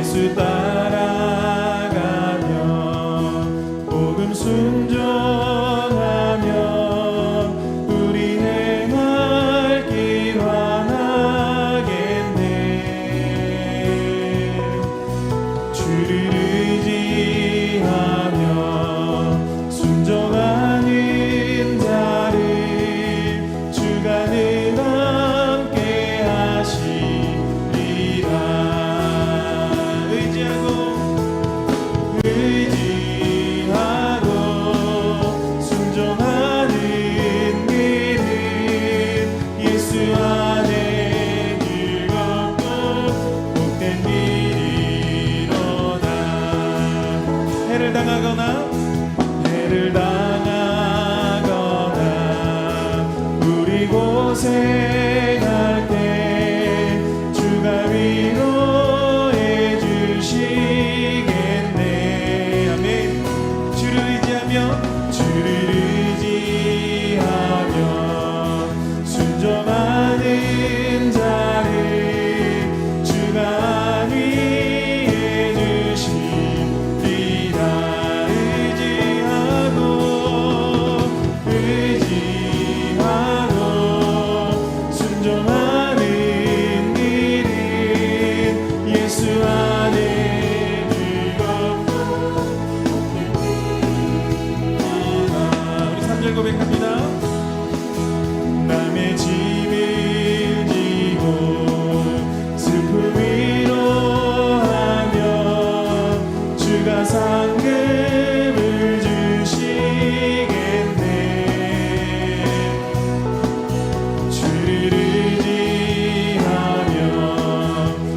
예수 따라가며 복음 순종하며 우리 행할 길 환하겠네. 주를 의지하며 순종하는 자를 주가 늘 함께 하시리라. 의지하고 순종하는 길은 예수 안에 즐겁고 복된 길이로다. 해를 당하거나 우리 고생할 때 주가 위로해 주시겠네. 아멘. 주를 의지하며 순종하는 자를 주가 안위해 주시리라. 의지하고 순종하는 길은 예수 안에 즐겁고. 우리 3절 고백합니다. 남의 짐을 지고 슬픔 위로하며 주가 상급을 주시겠네. 주를 의지하며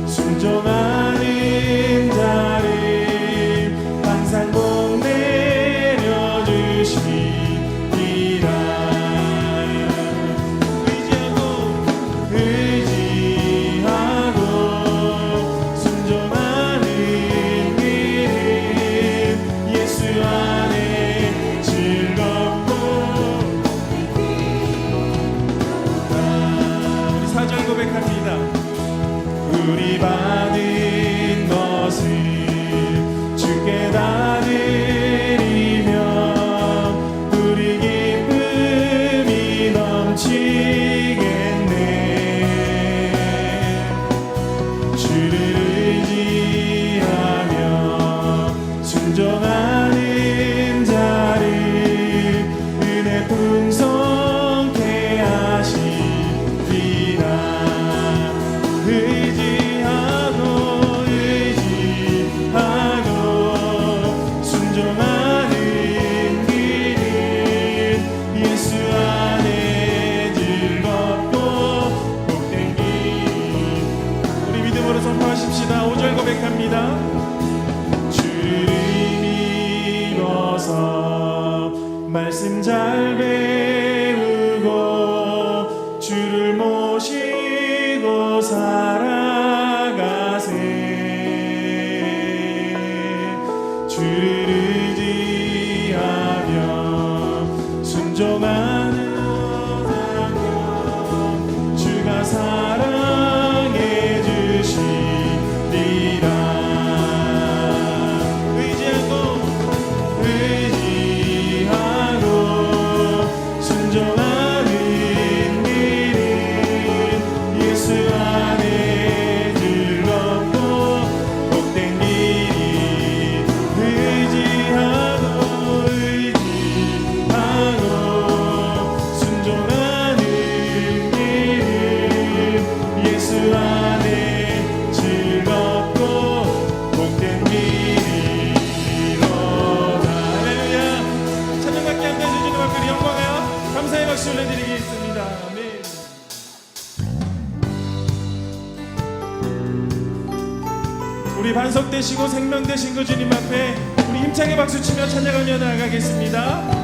순종하는 자를 항상 복 내려주시리라. 의지하고 순종하는 길은 예수 안에 즐겁고. 우리 4절 고백합니다. 우리 받은 것을 주께 다 드리며 우리 기쁨이 넘치겠네. 주를 의지하며 순종하는 자를 은혜 풍성케 하시리라. 의지하고 순종하는 길은 예수 안에 즐겁고 복된 길. 우리 믿음으로 선포하십시다. 5절 고백합니다. 주를 믿어서 말씀 잘 배우고 주를 모시고 살아가세. 주를 의지하며 순종하는 주가 사랑해 주시리라. 의지하고 순종하는 길은 예수 안에 즐겁고 복된 길이. 의지하고 순종하는 길은 예수 안에 즐겁고 복된 길이로다. 할렐루야. 찬양받게 함께 해주시는 분들 영광하여 감사의 박수 올려드리겠습니다. 아멘. 우리 반석 되시고 생명 되신 그 주님 앞에 우리 힘차게 박수치며 찬양하며 나아가겠습니다.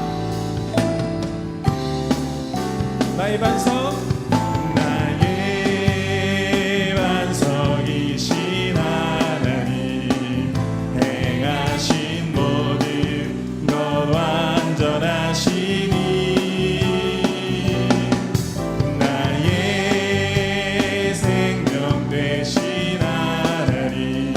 나의 반석, 나의 반석이신 하나님, 행하신 모든 것 완전하시니 나의 생명 되신 하나님,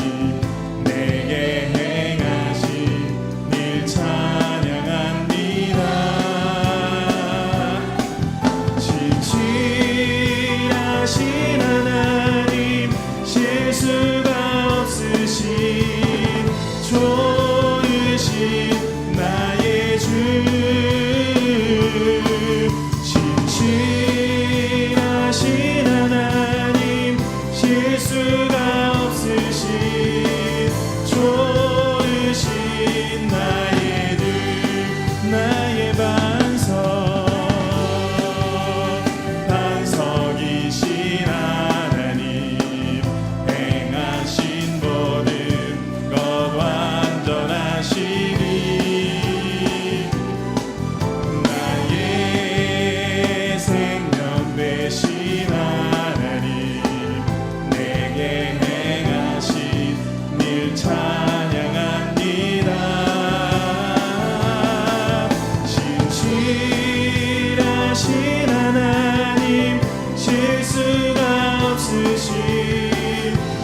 하나님 실수가 없으신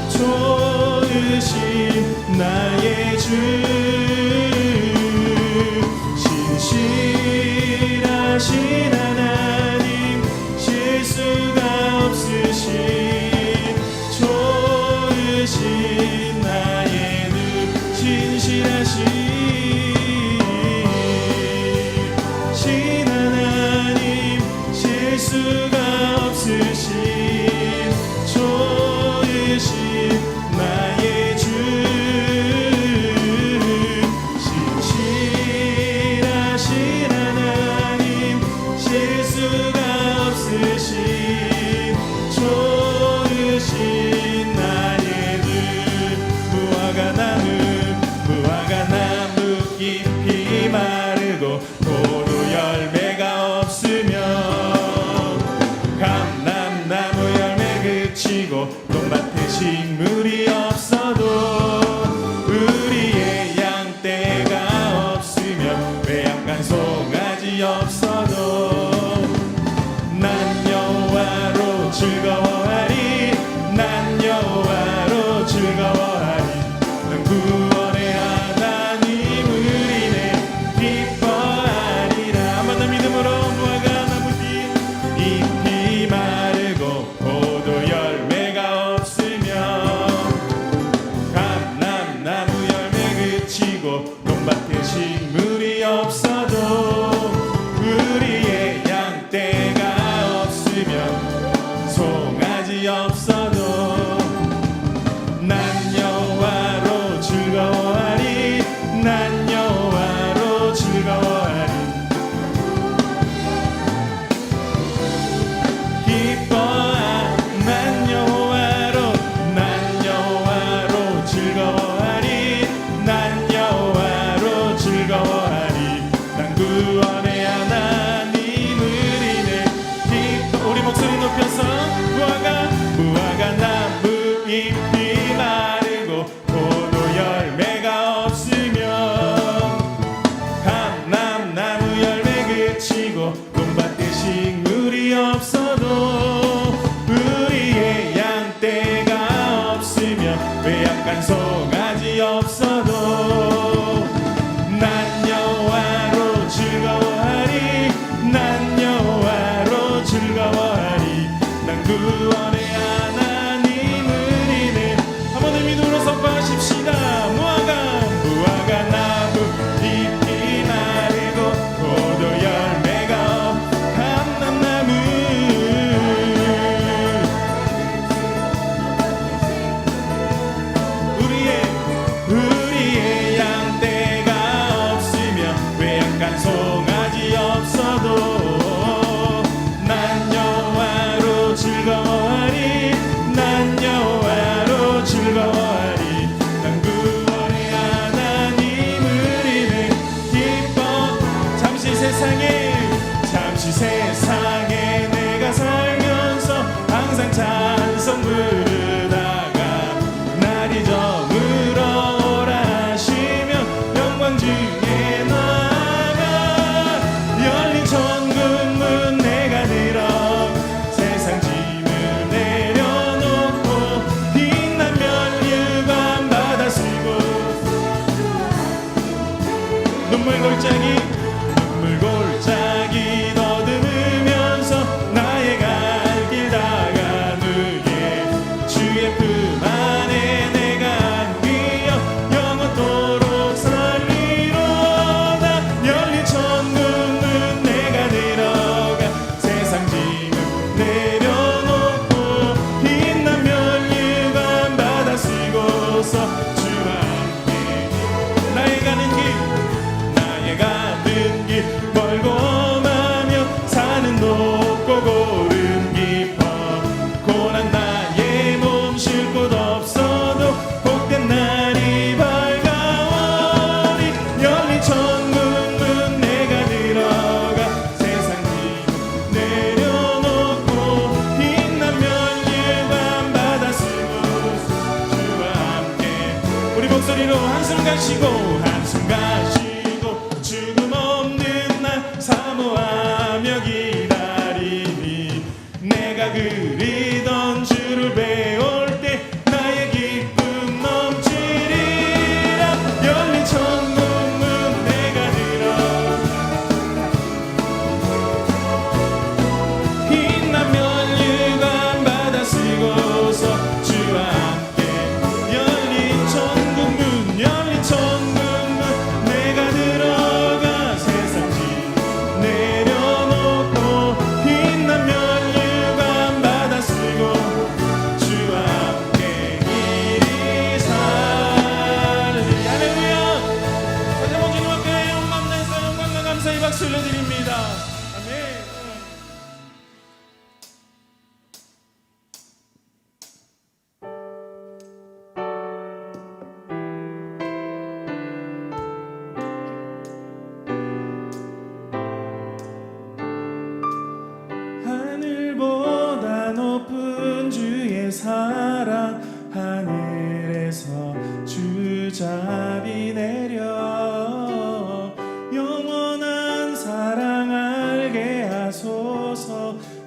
좋으신 나의 주 신실하신 하나님 실수가 없으신 좋으신 나의 주 신실하신 하나님 실수가 없으신 좋으신 나의 주 신실하신 하나님 실수가 없으신 좋으신 나의 주 무화과 나무 잎이 마르고 포도 열매가 없으며 감람나무 열매 그치고 논밭에 식물이 없어도 우리의 양떼가 없으며 외양간 송아지 없어도 난 여호와로 즐거워하리 난 여호와로 즐거워하리 난 구원의 하나님 우리네 기뻐하리라 한번 더 믿음으로 무화과 나무 잎이 마르고 포도 열매가 없으며 감람나무 열매 그치고 논밭에 식물이 없어도 우리의 양떼가 없으며 송아지 없어도 난 여호와로 즐거워하리 난 여호와로 즐거워하리 난 여호와로 즐거워하리 난 여호와로 즐거워하리 난 구원의 하나님 우리네 우리 목소리 높여서 무화과 나무 잎이 마르고 포도 열매가 없으며 감람나무 열매 그치고 논밭에 식물이 없어도 우리의 양떼가 없으며 외양간 송아지 없어도 난 여호와로 즐거워하리 난 여호와로 즐거워하리 난 구원의 하나님 우리네 한번 더 믿음으로 선포하십시다 무화과 나무 잎이 마르고 포도 열매가 감람나무 우리의 양떼가 없으며 외양간 송아지 없어도 난 여호와로 즐거워하리 난 여호와로 즐거워하리 난 구원의 하나님 우리는 기뻐 잠시 세상에 내가 살면서 항상 찬송 부르다가 날이 저물어 오라 하시며 영광 중에 나아가 열린 천국 문 내가 들어 세상 짐을 내려놓고 빛난 면류관 받아 쓰고 눈물 골짜기 더듬으면서 나의 갈 길 다가누게 주의 품 안에 내가 안기어 영원토록 살리로다 열린 천국 문 내가 들어가 세상 짐을 내려놓고 빛난 면류관 받아 쓰고서 주와 함께 나의 가는 길 멀고 험하며 산은 높고 고름 깊어 고난 나의 몸 쉴 곳 없어도 복된 날이 밝아오리 열린 천국 문 내가 들어가 세상 짐 내려놓고 빛난 면류관 받아 쓰고 주와 함께 우리 목소리로 한숨 가시고 죽음 없는 날 사모하며 기다려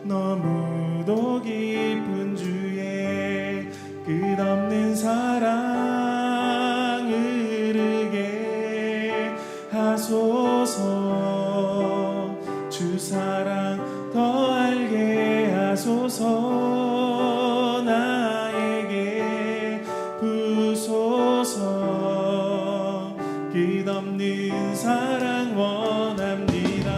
너무도 깊은 주의 끝없는 사랑 흐르게 하소서. 주 사랑 더 알게 하소서. 나에게 부소서. 끝없는 사랑 원합니다.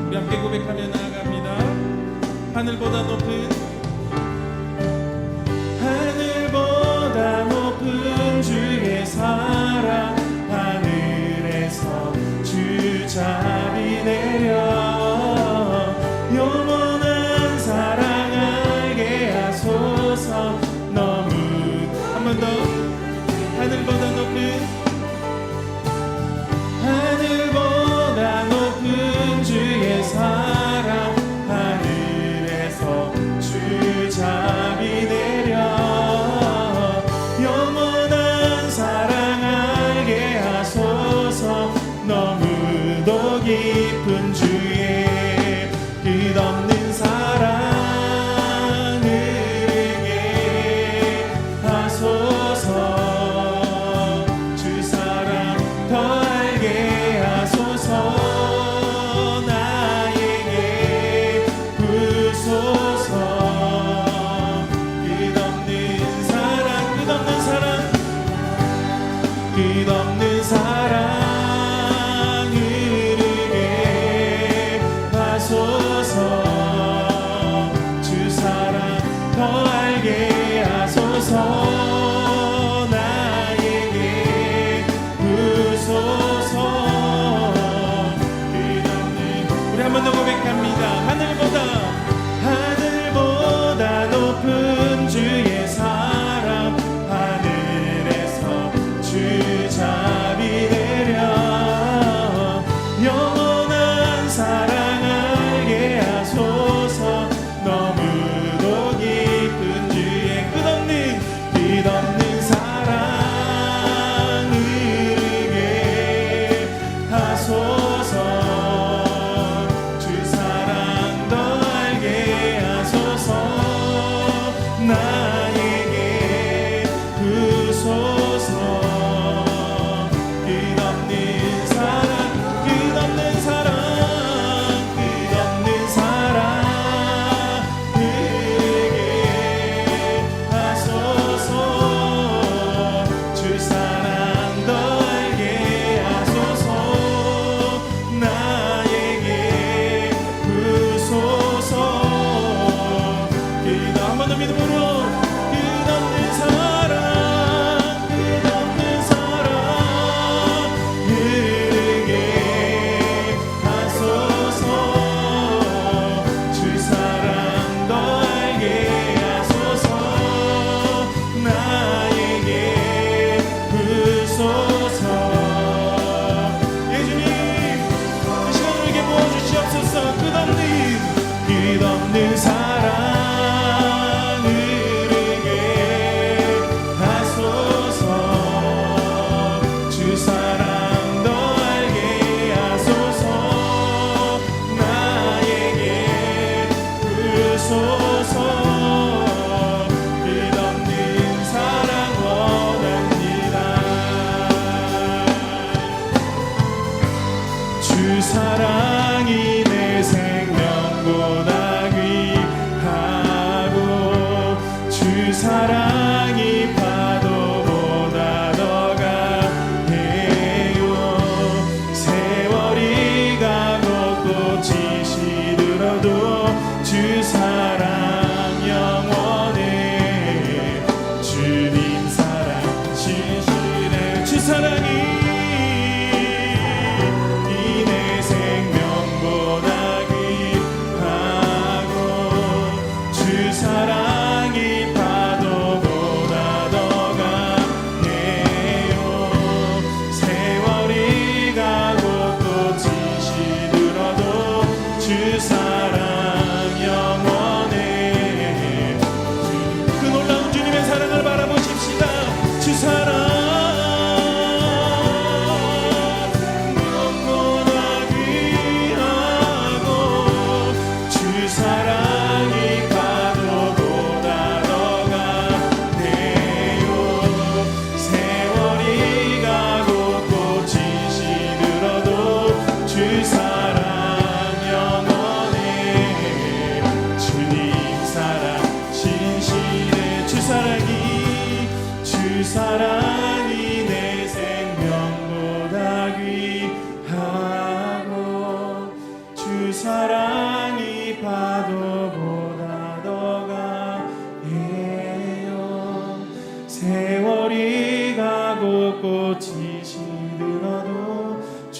우리 함께 고백하며 나아갑니다. 하늘보다 높은 주의 사랑 하늘에서 주 자비 내려 영원한 사랑 알게 하소서. 너무 한 번 더 하늘보다 높은 주의 사랑 하늘에서 주 자비 내려 영원한 사랑 알게 하소서. 너무도 깊은 주의 끝없는 사랑 흐르게 하소서. 주 사랑 더 알게 하소서. 나에게 부소서. 끝없는 사랑 흐르게 하소서. 주 사랑 더 알게 하소서. 나에게 부소서. 끝없는 우리 한 번 더 고백합니다. 하늘보다 높은 주의 사랑 하늘에서 주 자비 내려 영원한 사랑 알게 하소서. 너무도 깊은 주의 끝없는 사랑 흐르게 하소서. 주 사랑 더 알게 하소서. 나에게 부소서. 끝없는 사랑 흐르게 하소서. 주 사랑 더 알게 하소서. 나에게 부소서. 한 번 더 믿음으로 끝없는 사랑 흐르게 하소서. 주 사랑 더 알게 하소서. 나에게 부소서. 예수님 이 시간을 우리에게 부어주시옵소서. 끝없는 사랑 흐르게 하소서. 주 사랑 더 알게 하소서. 나에게 부소서. 끝없는 사랑 원합니다. 주 사랑이 내 생명보다 귀하고 주 사랑이 파도보다 더 강해요. 세월이 가고 꽃이 시들어도 주 사랑 영원해. 주님 사랑 진실해. 주 사랑이 내 생명보다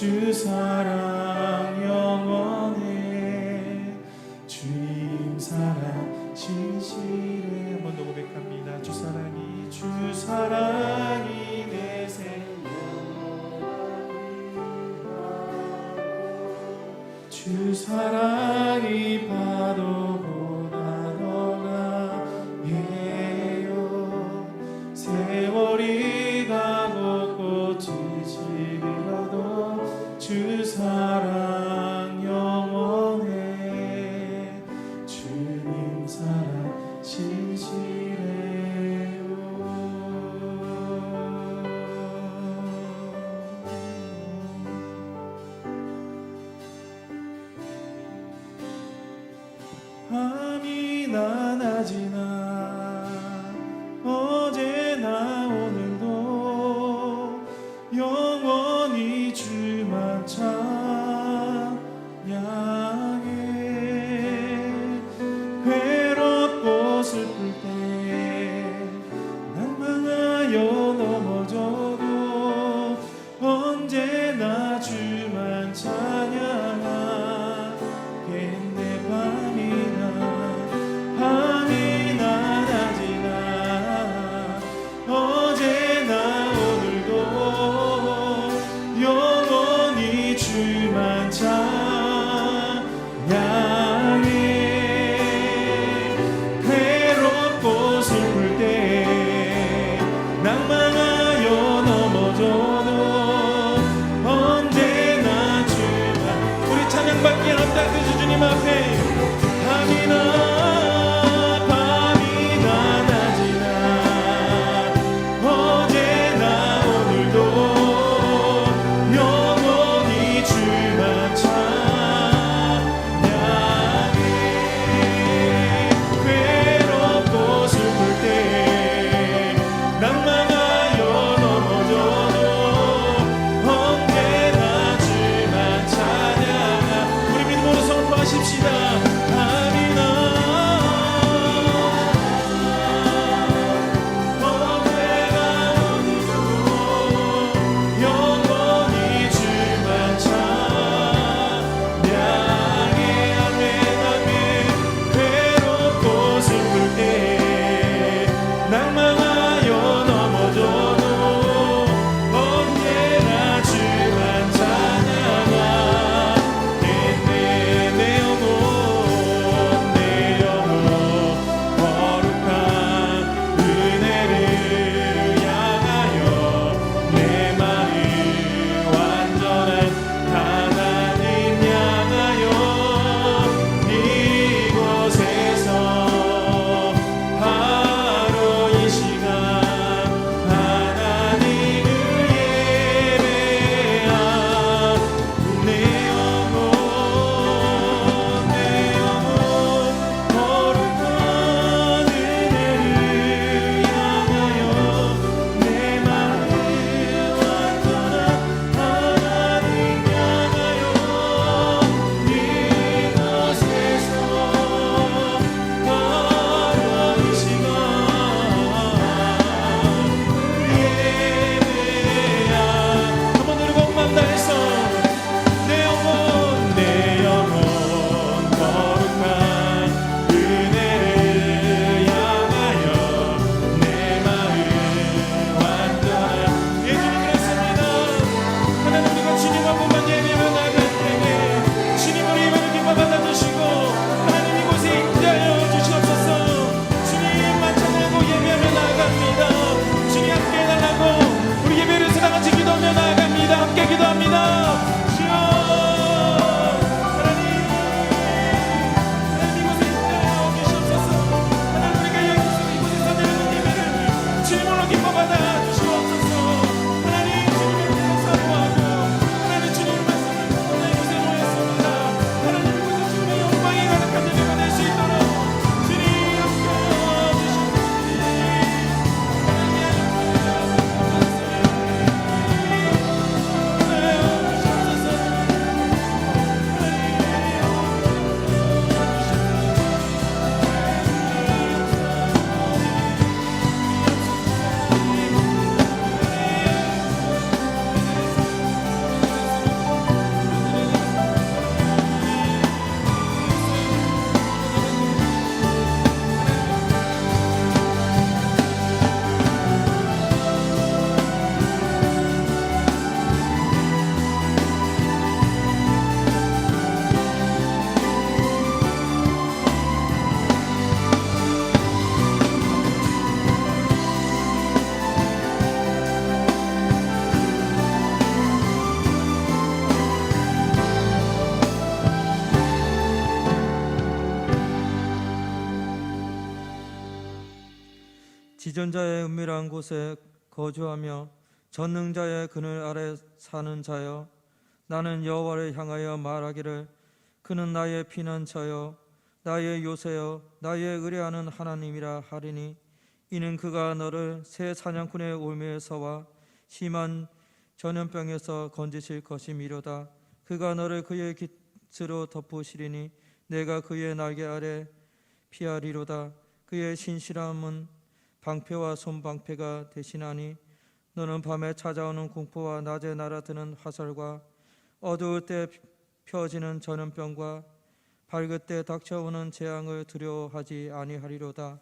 주 사랑 영원해 주님 사랑 진실해. 한 번 더 고백합니다. 주 사랑이 내 생명 주 사랑이 파도보다 더 강해요. 세월이 가고 꽃이 지려도 주 사랑 영원해 주님 사랑 진실해요. 밤이나 낮이나 어제나 오늘도 영원히 주만 찬양해. 외롭고 슬플 때 낭망하여 넘어져도 언제나 주만 찬양하겠네. 밤이나 지존자의 은밀한 곳에 거주하며 전능자의 그늘 아래 사는 자여, 나는 여호와를 향하여 말하기를 그는 나의 피난처여 나의 요새여 나의 의뢰하는 하나님이라 하리니, 이는 그가 너를 새 사냥꾼의 올무에서와 심한 전염병에서 건지실 것이미로다. 그가 너를 그의 깃으로 덮으시리니 내가 그의 날개 아래 피하리로다. 그의 신실함은 방패와 손방패가 대신하니, 너는 밤에 찾아오는 공포와 낮에 날아드는 화살과 어두울 때 펴지는 전염병과 밝을 때 닥쳐오는 재앙을 두려워하지 아니하리로다.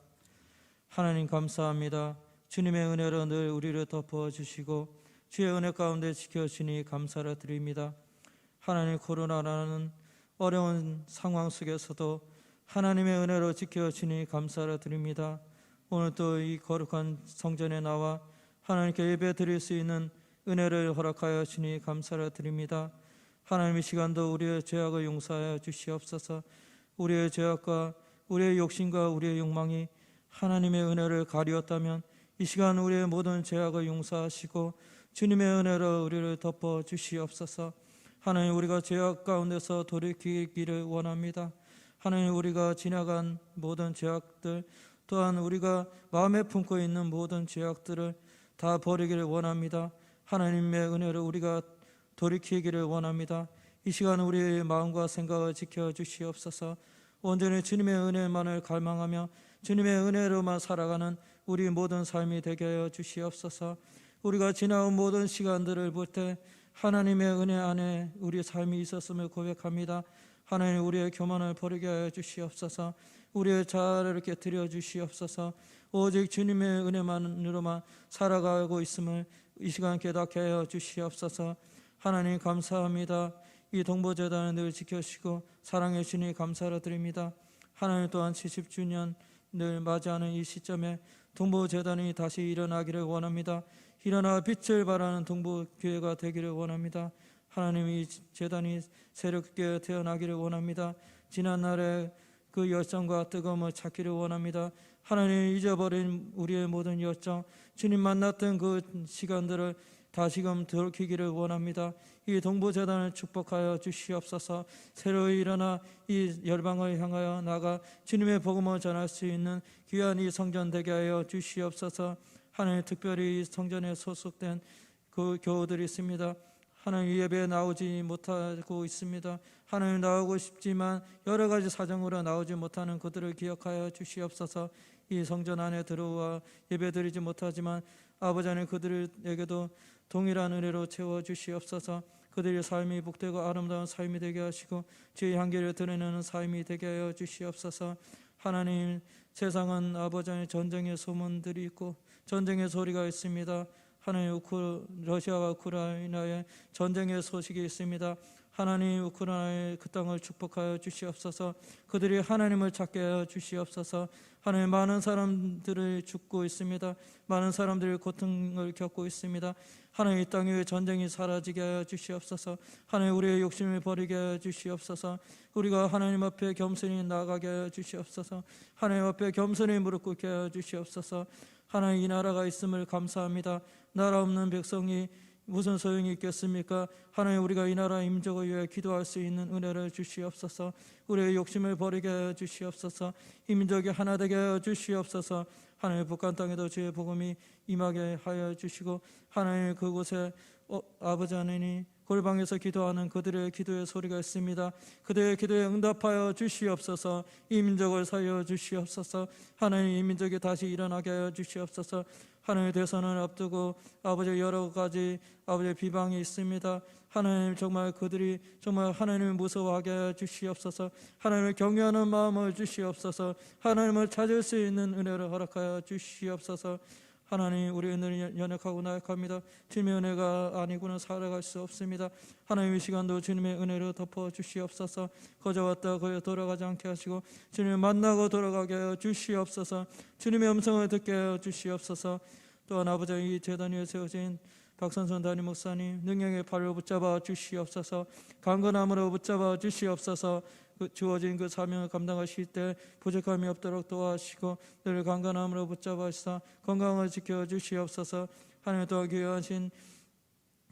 하나님 감사합니다. 주님의 은혜로 늘 우리를 덮어주시고 주의 은혜 가운데 지켜주시니 감사를 드립니다. 하나님, 코로나라는 어려운 상황 속에서도 하나님의 은혜로 지켜주시니 감사를 드립니다. 오늘 또 이 거룩한 성전에 나와 하나님께 예배 드릴 수 있는 은혜를 허락하여 주시니 감사를 드립니다. 하나님, 이 시간도 우리의 죄악을 용서하여 주시옵소서. 우리의 죄악과 우리의 욕심과 우리의 욕망이 하나님의 은혜를 가리었다면 이 시간 우리의 모든 죄악을 용서하시고 주님의 은혜로 우리를 덮어 주시옵소서. 하나님, 우리가 죄악 가운데서 돌이키기를 원합니다. 하나님, 우리가 지나간 모든 죄악들, 또한 우리가 마음에 품고 있는 모든 죄악들을 다 버리기를 원합니다. 하나님의 은혜로 우리가 돌이키기를 원합니다. 이 시간 우리의 마음과 생각을 지켜주시옵소서. 온전히 주님의 은혜만을 갈망하며 주님의 은혜로만 살아가는 우리 모든 삶이 되게 하여 주시옵소서. 우리가 지나온 모든 시간들을 볼 때 하나님의 은혜 안에 우리의 삶이 있었음을 고백합니다. 하나님, 우리의 교만을 버리게 하여 주시옵소서. 우리의 자아를 깨뜨려 주시옵소서. 오직 주님의 은혜만으로만 살아가고 있음을 이 시간 깨닫게 하여 주시옵소서. 하나님 감사합니다. 이 동보재단을 늘 지켜주시고 사랑해 주시니 감사를 드립니다. 하나님, 또한 70주년을 맞이하는 이 시점에 동보재단이 다시 일어나기를 원합니다. 일어나 빛을 발하는 동보교회가 되기를 원합니다. 하나님, 이 재단이 새롭게 태어나기를 원합니다. 지난날의 그 열정과 뜨거움을 찾기를 원합니다. 하나님, 잊어버린 우리의 모든 열정, 주님 만났던 그 시간들을 다시금 돌이키기를 원합니다. 이 동보재단을 축복하여 주시옵소서. 새로 일어나 이 열방을 향하여 나가 주님의 복음을 전할 수 있는 귀한 이 성전 되게 하여 주시옵소서. 하나님, 특별히 이 성전에 소속된 그 교우들이 있습니다. 하나님, 예배에 나오지 못하고 있습니다. 하나님, 나오고 싶지만 여러 가지 사정으로 나오지 못하는 그들을 기억하여 주시옵소서. 이 성전 안에 들어와 예배드리지 못하지만 아버지 하나님, 그들에게도 동일한 은혜로 채워주시옵소서. 그들의 삶이 복되고 아름다운 삶이 되게 하시고 주의 향기를 드러내는 삶이 되게 하여 주시옵소서. 하나님, 세상은 아버지 하나님 전쟁의 소문들이 있고 전쟁의 소리가 있습니다. 하나님, 러시아와 우크라이나의 전쟁의 소식이 있습니다. 하나님, 우크라이나의 그 땅을 축복하여 주시옵소서. 그들이 하나님을 찾게 하여 주시옵소서. 하나님, 많은 사람들이 죽고 있습니다. 많은 사람들이 고통을 겪고 있습니다. 하나님, 이 땅에 전쟁이 사라지게 하여 주시옵소서. 하나님, 우리의 욕심을 버리게 하여 주시옵소서. 우리가 하나님 앞에 겸손히 나아가게 하여 주시옵소서. 하나님 앞에 겸손히 무릎 꿇게 하여 주시옵소서. 하나님, 이 나라가 있음을 감사합니다. 나라 없는 백성이 무슨 소용이 있겠습니까? 하나님, 우리가 이 나라 임적을 위해 기도할 수 있는 은혜를 주시옵소서. 우리의 욕심을 버리게 하여 주시옵소서. 이 민족이 하나 되게 하여 주시옵소서. 하나님, 북한 땅에도 주의 복음이 임하게 하여 주시고 하나님, 그곳에 아버지 하나님 골방에서 기도하는 그들의 기도의 소리가 있습니다. 그들의 기도에 응답하여 주시옵소서. 이 민족을 살려 주시옵소서. 하나님, 이 민족이 다시 일어나게 하여 주시옵소서. 하나님의 대선을 앞두고 아버지 여러 가지 아버지 비방이 있습니다. 하나님, 정말 그들이 정말 하나님을 무서워하게 하여 주시옵소서. 하나님을 경외하는 마음을 주시옵소서. 하나님을 찾을 수 있는 은혜를 허락하여 주시옵소서. 하나님, 우리 은혜는 연약하고 나약합니다. 주님의 은혜가 아니고는 살아갈 수 없습니다. 하나님, 이 시간도 주님의 은혜로 덮어 주시옵소서. 거저 왔다 거저 돌아가지 않게 하시고 주님을 만나고 돌아가게 하여 주시옵소서. 주님의 음성을 듣게 하여 주시옵소서. 또한 아버지, 이 제단 위에 세워진 박선선 담임 목사님 능력의 팔을 붙잡아 주시옵소서. 강건함으로 붙잡아 주시옵소서. 주어진 그 사명을 감당하실 때 부족함이 없도록 도와주시고 늘 강건함으로 붙잡아주사 건강을 지켜 주시옵소서. 하나님 또한 귀하신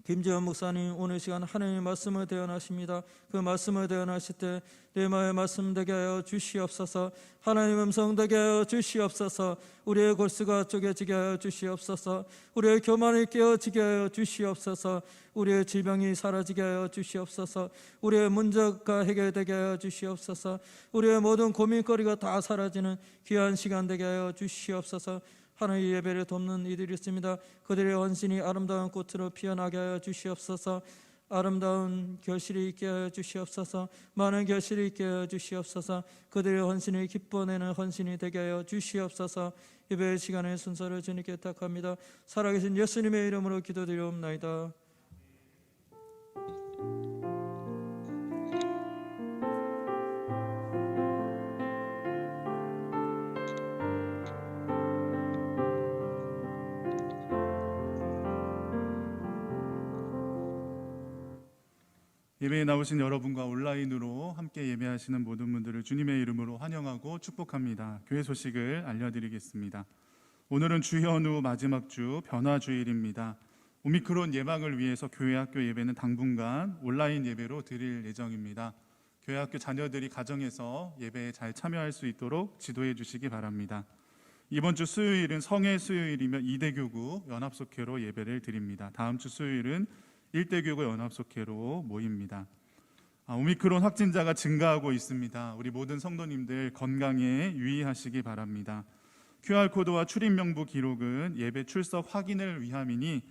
김재원 목사님 오늘 시간 하나님의 말씀을 대언하십니다. 그 말씀을 대언하실 때 레마의 말씀 되게 하여 주시옵소서. 하나님의 음성 되게 하여 주시옵소서. 우리의 골수가 쪼개지게 하여 주시옵소서. 우리의 교만이 깨어지게 하여 주시옵소서. 우리의 질병이 사라지게 하여 주시옵소서. 우리의 문제가 해결되게 하여 주시옵소서. 우리의 모든 고민거리가 다 사라지는 귀한 시간 되게 하여 주시옵소서. 하나님의 예배를 돕는 이들이 있습니다. 그들의 헌신이 아름다운 꽃으로 피어나게 하여 주시옵소서. 아름다운 결실이 있게 하여 주시옵소서. 많은 결실이 있게 하여 주시옵소서. 그들의 헌신을 기뻐내는 헌신이 되게 하여 주시옵소서. 예배의 시간의 순서를 주님께 부탁합니다. 살아계신 예수님의 이름으로 기도드리옵나이다. 예배에 나오신 여러분과 온라인으로 함께 예배하시는 모든 분들을 주님의 이름으로 환영하고 축복합니다. 교회 소식을 알려드리겠습니다. 오늘은 주현우 마지막 주 변화주일입니다. 오미크론 예방을 위해서 교회 학교 예배는 당분간 온라인 예배로 드릴 예정입니다. 교회 학교 자녀들이 가정에서 예배에 잘 참여할 수 있도록 지도해 주시기 바랍니다. 이번 주 수요일은 성회 수요일이며 이대교구 연합속회로 예배를 드립니다. 다음 주 수요일은 일대교구 연합속회로 모입니다. 오미크론 확진자가 증가하고 있습니다. 우리 모든 성도님들 건강에 유의하시기 바랍니다. QR코드와 출입명부 기록은 예배 출석 확인을 위함이니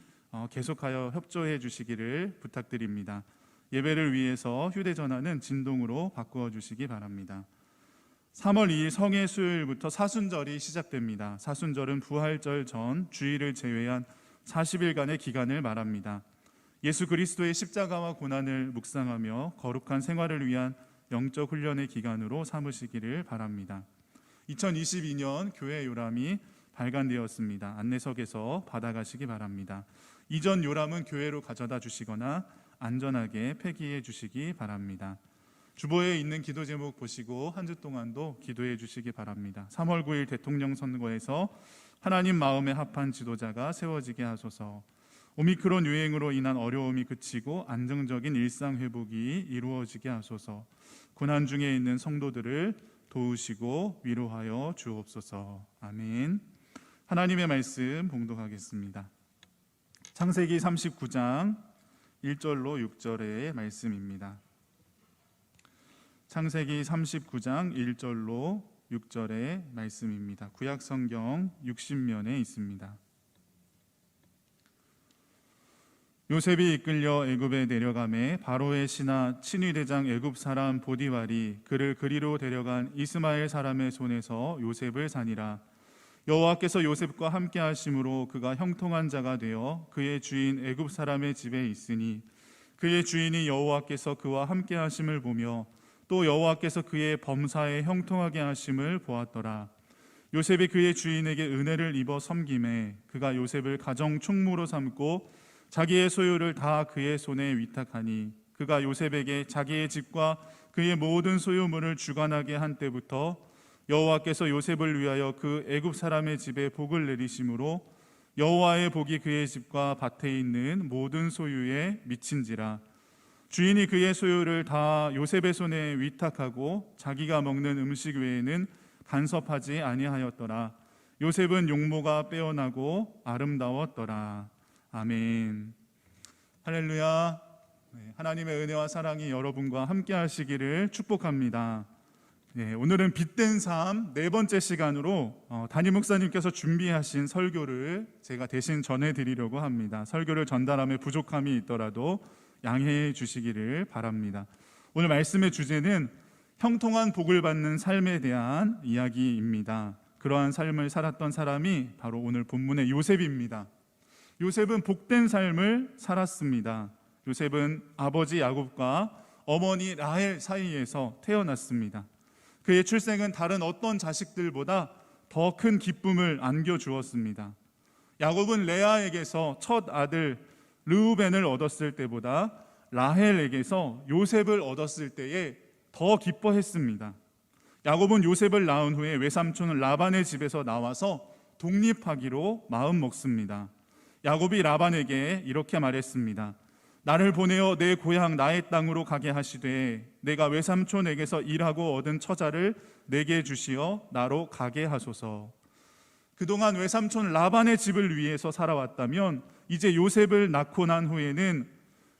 계속하여 협조해 주시기를 부탁드립니다. 예배를 위해서 휴대전화는 진동으로 바꾸어 주시기 바랍니다. 3월 2일 성회 수요일부터 사순절이 시작됩니다. 사순절은 부활절 전 주일을 제외한 40일간의 기간을 말합니다. 예수 그리스도의 십자가와 고난을 묵상하며 거룩한 생활을 위한 영적 훈련의 기간으로 삼으시기를 바랍니다. 2022년 교회 요람이 발간되었습니다. 안내석에서 받아가시기 바랍니다. 이전 요람은 교회로 가져다 주시거나 안전하게 폐기해 주시기 바랍니다. 주보에 있는 기도 제목 보시고 한 주 동안도 기도해 주시기 바랍니다. 3월 9일 대통령 선거에서 하나님 마음에 합한 지도자가 세워지게 하소서. 오미크론 유행으로 인한 어려움이 그치고 안정적인 일상 회복이 이루어지게 하소서. 고난 중에 있는 성도들을 도우시고 위로하여 주옵소서. 아멘. 하나님의 말씀 봉독하겠습니다. 창세기 39장 1절로 6절의 말씀입니다. 창세기 39장 1절로 6절의 말씀입니다. 구약 성경 60면에 있습니다. 요셉이 이끌려 애굽에 내려가매 바로의 신하 친위대장 애굽 사람 보디발이 그를 그리로 데려간 이스마엘 사람의 손에서 요셉을 사니라. 여호와께서 요셉과 함께 하심으로 그가 형통한 자가 되어 그의 주인 애굽 사람의 집에 있으니 그의 주인이 여호와께서 그와 함께 하심을 보며 또 여호와께서 그의 범사에 형통하게 하심을 보았더라. 요셉이 그의 주인에게 은혜를 입어 섬김에 그가 요셉을 가정 총무로 삼고 자기의 소유를 다 그의 손에 위탁하니 그가 요셉에게 자기의 집과 그의 모든 소유물을 주관하게 한 때부터 여호와께서 요셉을 위하여 그 애굽 사람의 집에 복을 내리심으로 여호와의 복이 그의 집과 밭에 있는 모든 소유에 미친지라. 주인이 그의 소유를 다 요셉의 손에 위탁하고 자기가 먹는 음식 외에는 간섭하지 아니하였더라. 요셉은 용모가 빼어나고 아름다웠더라. 아멘. 할렐루야. 하나님의 은혜와 사랑이 여러분과 함께 하시기를 축복합니다. 오늘은 빛된 삶 네 번째 시간으로 담임 목사님께서 준비하신 설교를 제가 대신 전해드리려고 합니다. 설교를 전달함에 부족함이 있더라도 양해해 주시기를 바랍니다. 오늘 말씀의 주제는 형통한 복을 받는 삶에 대한 이야기입니다. 그러한 삶을 살았던 사람이 바로 오늘 본문의 요셉입니다. 요셉은 복된 삶을 살았습니다. 요셉은 아버지 야곱과 어머니 라헬 사이에서 태어났습니다. 그의 출생은 다른 어떤 자식들보다 더 큰 기쁨을 안겨주었습니다. 야곱은 레아에게서 첫 아들 르우벤을 얻었을 때보다 라헬에게서 요셉을 얻었을 때에 더 기뻐했습니다. 야곱은 요셉을 낳은 후에 외삼촌 라반의 집에서 나와서 독립하기로 마음 먹습니다. 야곱이 라반에게 이렇게 말했습니다. 나를 보내어 내 고향 나의 땅으로 가게 하시되 내가 외삼촌에게서 일하고 얻은 처자를 내게 주시어 나로 가게 하소서. 그동안 외삼촌 라반의 집을 위해서 살아왔다면 이제 요셉을 낳고 난 후에는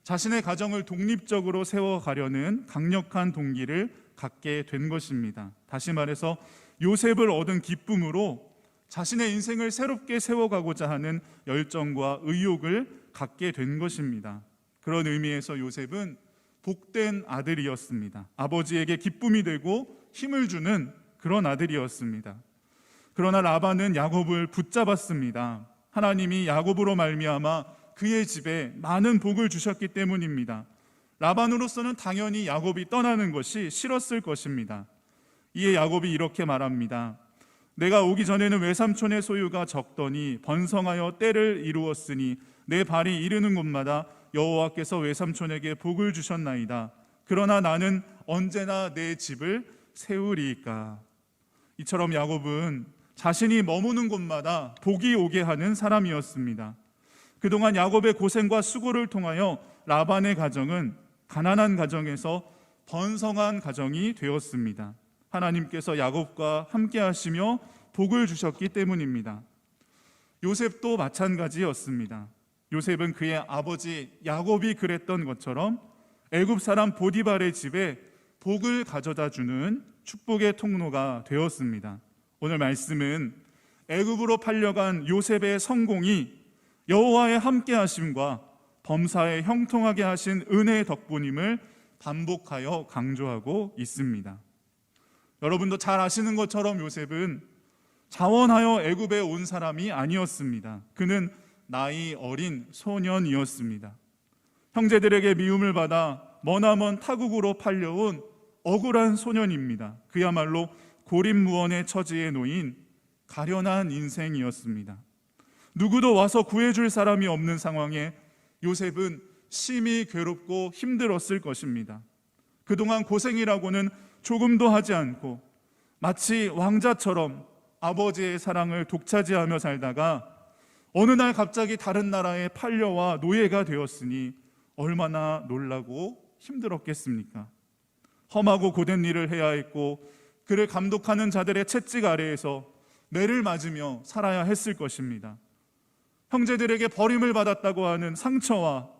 자신의 가정을 독립적으로 세워가려는 강력한 동기를 갖게 된 것입니다. 다시 말해서 요셉을 얻은 기쁨으로 자신의 인생을 새롭게 세워가고자 하는 열정과 의욕을 갖게 된 것입니다. 그런 의미에서 요셉은 복된 아들이었습니다. 아버지에게 기쁨이 되고 힘을 주는 그런 아들이었습니다. 그러나 라반은 야곱을 붙잡았습니다. 하나님이 야곱으로 말미암아 그의 집에 많은 복을 주셨기 때문입니다. 라반으로서는 당연히 야곱이 떠나는 것이 싫었을 것입니다. 이에 야곱이 이렇게 말합니다. 내가 오기 전에는 외삼촌의 소유가 적더니 번성하여 때를 이루었으니 내 발이 이르는 곳마다 여호와께서 외삼촌에게 복을 주셨나이다. 그러나 나는 언제나 내 집을 세우리이까. 이처럼 야곱은 자신이 머무는 곳마다 복이 오게 하는 사람이었습니다. 그동안 야곱의 고생과 수고를 통하여 라반의 가정은 가난한 가정에서 번성한 가정이 되었습니다. 하나님께서 야곱과 함께 하시며 복을 주셨기 때문입니다. 요셉도 마찬가지였습니다. 요셉은 그의 아버지 야곱이 그랬던 것처럼 애굽 사람 보디발의 집에 복을 가져다 주는 축복의 통로가 되었습니다. 오늘 말씀은 애굽으로 팔려간 요셉의 성공이 여호와의 함께 하심과 범사에 형통하게 하신 은혜의 덕분임을 반복하여 강조하고 있습니다. 여러분도 잘 아시는 것처럼 요셉은 자원하여 애굽에 온 사람이 아니었습니다. 그는 나이 어린 소년이었습니다. 형제들에게 미움을 받아 머나먼 타국으로 팔려온 억울한 소년입니다. 그야말로 고립무원의 처지에 놓인 가련한 인생이었습니다. 누구도 와서 구해줄 사람이 없는 상황에 요셉은 심히 괴롭고 힘들었을 것입니다. 그동안 고생이라고는 조금도 하지 않고 마치 왕자처럼 아버지의 사랑을 독차지하며 살다가 어느 날 갑자기 다른 나라에 팔려와 노예가 되었으니 얼마나 놀라고 힘들었겠습니까? 험하고 고된 일을 해야 했고 그를 감독하는 자들의 채찍 아래에서 매를 맞으며 살아야 했을 것입니다. 형제들에게 버림을 받았다고 하는 상처와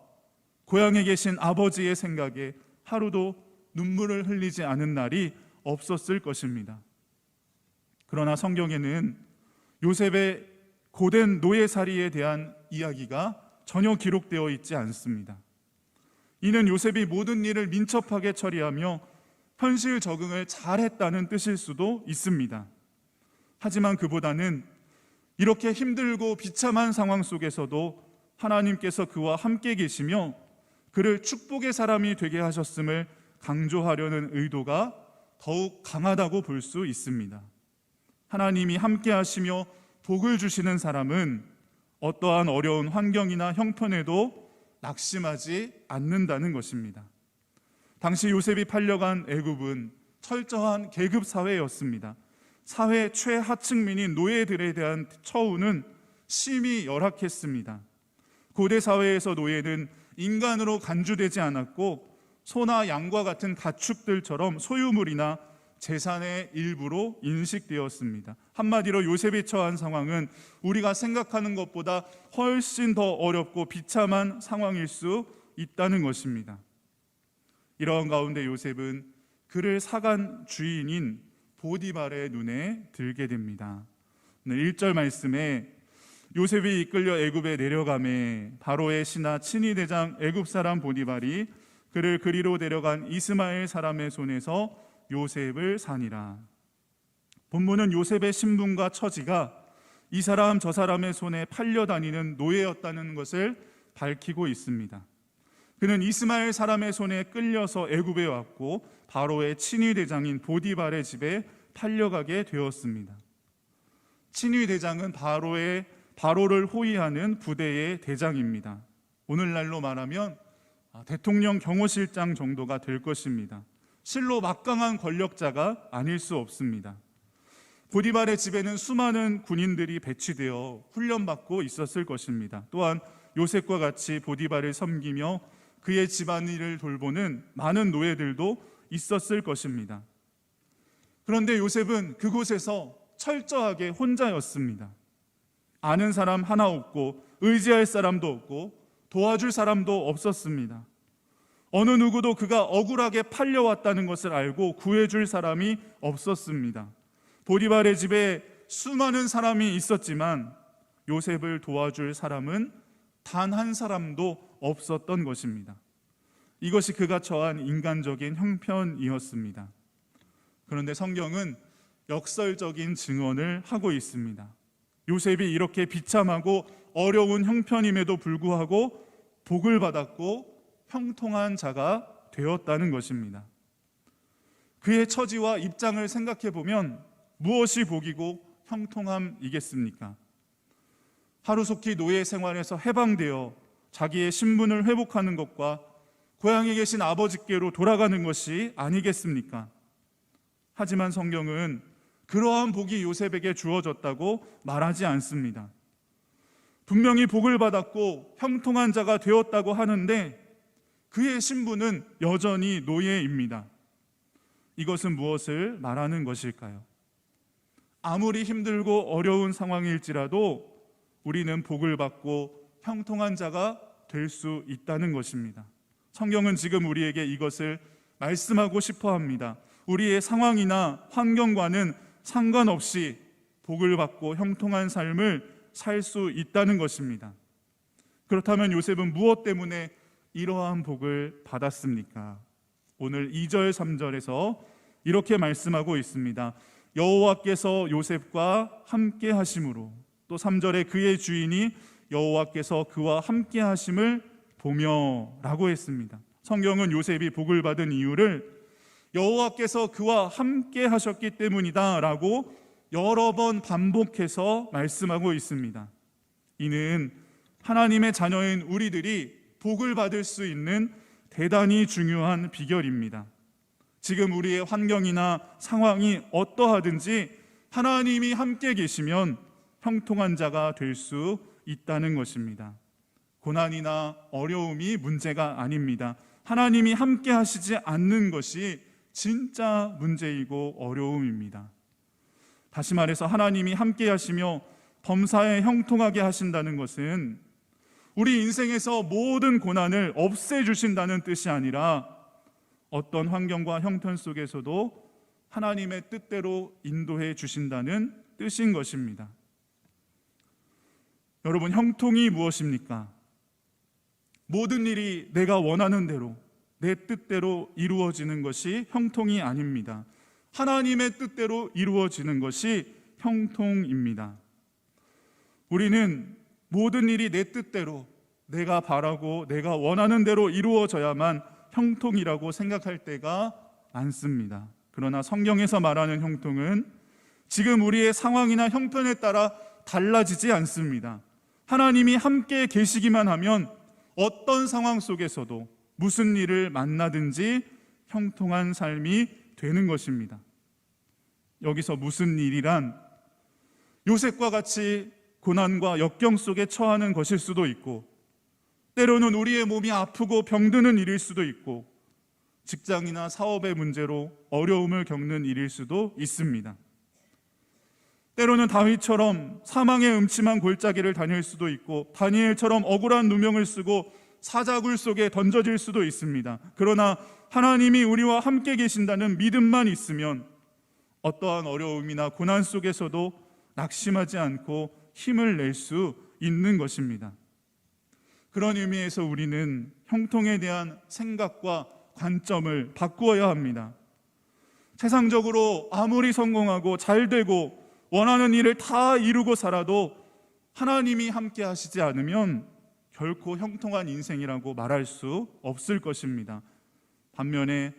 고향에 계신 아버지의 생각에 하루도 눈물을 흘리지 않은 날이 없었을 것입니다. 그러나 성경에는 요셉의 고된 노예살이에 대한 이야기가 전혀 기록되어 있지 않습니다. 이는 요셉이 모든 일을 민첩하게 처리하며 현실 적응을 잘했다는 뜻일 수도 있습니다. 하지만 그보다는 이렇게 힘들고 비참한 상황 속에서도 하나님께서 그와 함께 계시며 그를 축복의 사람이 되게 하셨음을 강조하려는 의도가 더욱 강하다고 볼 수 있습니다. 하나님이 함께 하시며 복을 주시는 사람은 어떠한 어려운 환경이나 형편에도 낙심하지 않는다는 것입니다. 당시 요셉이 팔려간 애굽은 철저한 계급 사회였습니다. 사회 최하층민인 노예들에 대한 처우는 심히 열악했습니다. 고대 사회에서 노예는 인간으로 간주되지 않았고 소나 양과 같은 가축들처럼 소유물이나 재산의 일부로 인식되었습니다. 한마디로 요셉이 처한 상황은 우리가 생각하는 것보다 훨씬 더 어렵고 비참한 상황일 수 있다는 것입니다. 이러한 가운데 요셉은 그를 사간 주인인 보디발의 눈에 들게 됩니다. 1절 말씀에 요셉이 이끌려 애굽에 내려가매 바로의 신하 친위 대장 애굽 사람 보디발이 그를 그리로 데려간 이스마엘 사람의 손에서 요셉을 사니라. 본문은 요셉의 신분과 처지가 이 사람 저 사람의 손에 팔려다니는 노예였다는 것을 밝히고 있습니다. 그는 이스마엘 사람의 손에 끌려서 애굽에 왔고 바로의 친위 대장인 보디발의 집에 팔려가게 되었습니다. 친위 대장은 바로를 호위하는 부대의 대장입니다. 오늘날로 말하면 대통령 경호실장 정도가 될 것입니다. 실로 막강한 권력자가 아닐 수 없습니다. 보디발의 집에는 수많은 군인들이 배치되어 훈련받고 있었을 것입니다. 또한 요셉과 같이 보디발을 섬기며 그의 집안일을 돌보는 많은 노예들도 있었을 것입니다. 그런데 요셉은 그곳에서 철저하게 혼자였습니다. 아는 사람 하나 없고 의지할 사람도 없고 도와줄 사람도 없었습니다. 어느 누구도 그가 억울하게 팔려왔다는 것을 알고 구해줄 사람이 없었습니다. 보디발의 집에 수많은 사람이 있었지만 요셉을 도와줄 사람은 단 한 사람도 없었던 것입니다. 이것이 그가 처한 인간적인 형편이었습니다. 그런데 성경은 역설적인 증언을 하고 있습니다. 요셉이 이렇게 비참하고 어려운 형편임에도 불구하고 복을 받았고 형통한 자가 되었다는 것입니다. 그의 처지와 입장을 생각해 보면 무엇이 복이고 형통함이겠습니까? 하루속히 노예 생활에서 해방되어 자기의 신분을 회복하는 것과 고향에 계신 아버지께로 돌아가는 것이 아니겠습니까? 하지만 성경은 그러한 복이 요셉에게 주어졌다고 말하지 않습니다. 분명히 복을 받았고 형통한 자가 되었다고 하는데 그의 신분은 여전히 노예입니다. 이것은 무엇을 말하는 것일까요? 아무리 힘들고 어려운 상황일지라도 우리는 복을 받고 형통한 자가 될 수 있다는 것입니다. 성경은 지금 우리에게 이것을 말씀하고 싶어 합니다. 우리의 상황이나 환경과는 상관없이 복을 받고 형통한 삶을 살 수 있다는 것입니다. 그렇다면 요셉은 무엇 때문에 이러한 복을 받았습니까? 오늘 2절 3절에서 이렇게 말씀하고 있습니다. 여호와께서 요셉과 함께 하심으로, 또 3절에 그의 주인이 여호와께서 그와 함께 하심을 보며 라고 했습니다. 성경은 요셉이 복을 받은 이유를 여호와께서 그와 함께 하셨기 때문이다 라고 여러 번 반복해서 말씀하고 있습니다. 이는 하나님의 자녀인 우리들이 복을 받을 수 있는 대단히 중요한 비결입니다. 지금 우리의 환경이나 상황이 어떠하든지 하나님이 함께 계시면 형통한 자가 될 수 있다는 것입니다. 고난이나 어려움이 문제가 아닙니다. 하나님이 함께 하시지 않는 것이 진짜 문제이고 어려움입니다. 다시 말해서 하나님이 함께 하시며 범사에 형통하게 하신다는 것은 우리 인생에서 모든 고난을 없애주신다는 뜻이 아니라 어떤 환경과 형편 속에서도 하나님의 뜻대로 인도해 주신다는 뜻인 것입니다. 여러분, 형통이 무엇입니까? 모든 일이 내가 원하는 대로 내 뜻대로 이루어지는 것이 형통이 아닙니다. 하나님의 뜻대로 이루어지는 것이 형통입니다. 우리는 모든 일이 내 뜻대로 내가 바라고 내가 원하는 대로 이루어져야만 형통이라고 생각할 때가 많습니다. 그러나 성경에서 말하는 형통은 지금 우리의 상황이나 형편에 따라 달라지지 않습니다. 하나님이 함께 계시기만 하면 어떤 상황 속에서도 무슨 일을 만나든지 형통한 삶이 되는 것입니다. 여기서 무슨 일이란 요셉과 같이 고난과 역경 속에 처하는 것일 수도 있고, 때로는 우리의 몸이 아프고 병드는 일일 수도 있고, 직장이나 사업의 문제로 어려움을 겪는 일일 수도 있습니다. 때로는 다윗처럼 사망의 음침한 골짜기를 다닐 수도 있고, 다니엘처럼 억울한 누명을 쓰고 사자굴 속에 던져질 수도 있습니다. 그러나 하나님이 우리와 함께 계신다는 믿음만 있으면 어떠한 어려움이나 고난 속에서도 낙심하지 않고 힘을 낼 수 있는 것입니다. 그런 의미에서 우리는 형통에 대한 생각과 관점을 바꾸어야 합니다. 세상적으로 아무리 성공하고 잘되고 원하는 일을 다 이루고 살아도 하나님이 함께 하시지 않으면 결코 형통한 인생이라고 말할 수 없을 것입니다. 반면에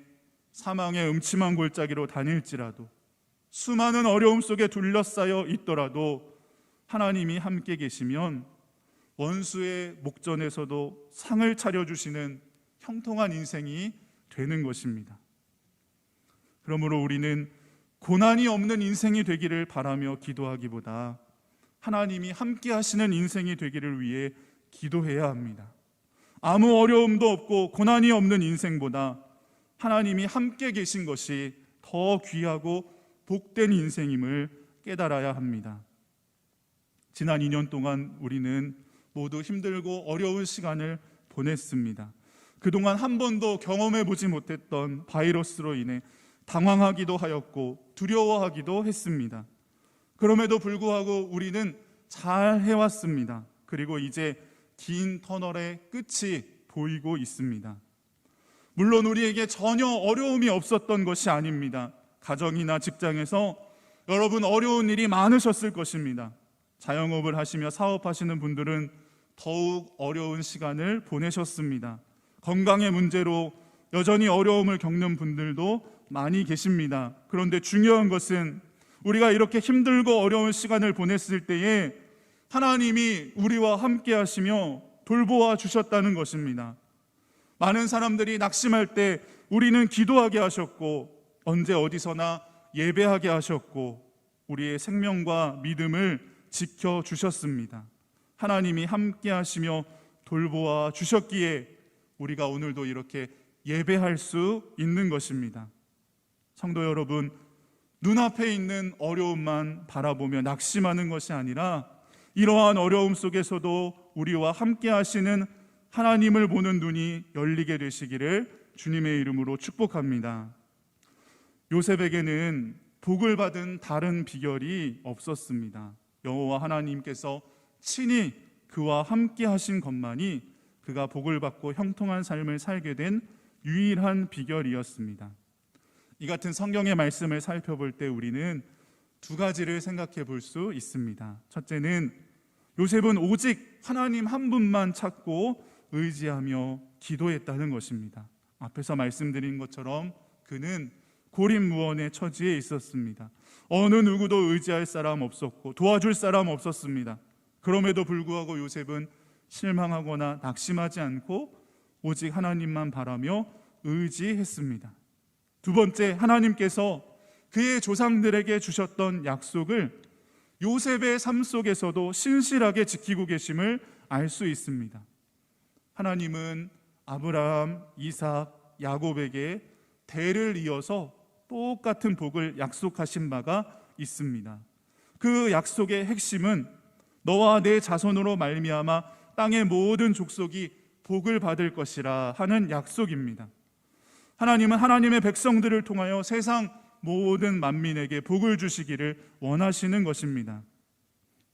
사망의 음침한 골짜기로 다닐지라도, 수많은 어려움 속에 둘러싸여 있더라도 하나님이 함께 계시면 원수의 목전에서도 상을 차려주시는 형통한 인생이 되는 것입니다. 그러므로 우리는 고난이 없는 인생이 되기를 바라며 기도하기보다 하나님이 함께 하시는 인생이 되기를 위해 기도해야 합니다. 아무 어려움도 없고 고난이 없는 인생보다 하나님이 함께 계신 것이 더 귀하고 복된 인생임을 깨달아야 합니다. 지난 2년 동안 우리는 모두 힘들고 어려운 시간을 보냈습니다. 그동안 한 번도 경험해 보지 못했던 바이러스로 인해 당황하기도 하였고 두려워하기도 했습니다. 그럼에도 불구하고 우리는 잘 해왔습니다. 그리고 이제 긴 터널의 끝이 보이고 있습니다. 물론 우리에게 전혀 어려움이 없었던 것이 아닙니다. 가정이나 직장에서 여러분 어려운 일이 많으셨을 것입니다. 자영업을 하시며 사업하시는 분들은 더욱 어려운 시간을 보내셨습니다. 건강의 문제로 여전히 어려움을 겪는 분들도 많이 계십니다. 그런데 중요한 것은 우리가 이렇게 힘들고 어려운 시간을 보냈을 때에 하나님이 우리와 함께 하시며 돌보아 주셨다는 것입니다. 많은 사람들이 낙심할 때 우리는 기도하게 하셨고 언제 어디서나 예배하게 하셨고 우리의 생명과 믿음을 지켜주셨습니다. 하나님이 함께 하시며 돌보아 주셨기에 우리가 오늘도 이렇게 예배할 수 있는 것입니다. 성도 여러분, 눈앞에 있는 어려움만 바라보며 낙심하는 것이 아니라 이러한 어려움 속에서도 우리와 함께 하시는 하나님을 보는 눈이 열리게 되시기를 주님의 이름으로 축복합니다. 요셉에게는 복을 받은 다른 비결이 없었습니다. 여호와 하나님께서 친히 그와 함께 하신 것만이 그가 복을 받고 형통한 삶을 살게 된 유일한 비결이었습니다. 이 같은 성경의 말씀을 살펴볼 때 우리는 두 가지를 생각해 볼 수 있습니다. 첫째는 요셉은 오직 하나님 한 분만 찾고 의지하며 기도했다는 것입니다. 앞에서 말씀드린 것처럼 그는 고립무원의 처지에 있었습니다. 어느 누구도 의지할 사람 없었고 도와줄 사람 없었습니다. 그럼에도 불구하고 요셉은 실망하거나 낙심하지 않고 오직 하나님만 바라며 의지했습니다. 두 번째, 하나님께서 그의 조상들에게 주셨던 약속을 요셉의 삶 속에서도 신실하게 지키고 계심을 알 수 있습니다. 하나님은 아브라함, 이삭, 야곱에게 대를 이어서 똑같은 복을 약속하신 바가 있습니다. 그 약속의 핵심은 너와 내 자손으로 말미암아 땅의 모든 족속이 복을 받을 것이라 하는 약속입니다. 하나님은 하나님의 백성들을 통하여 세상 모든 만민에게 복을 주시기를 원하시는 것입니다.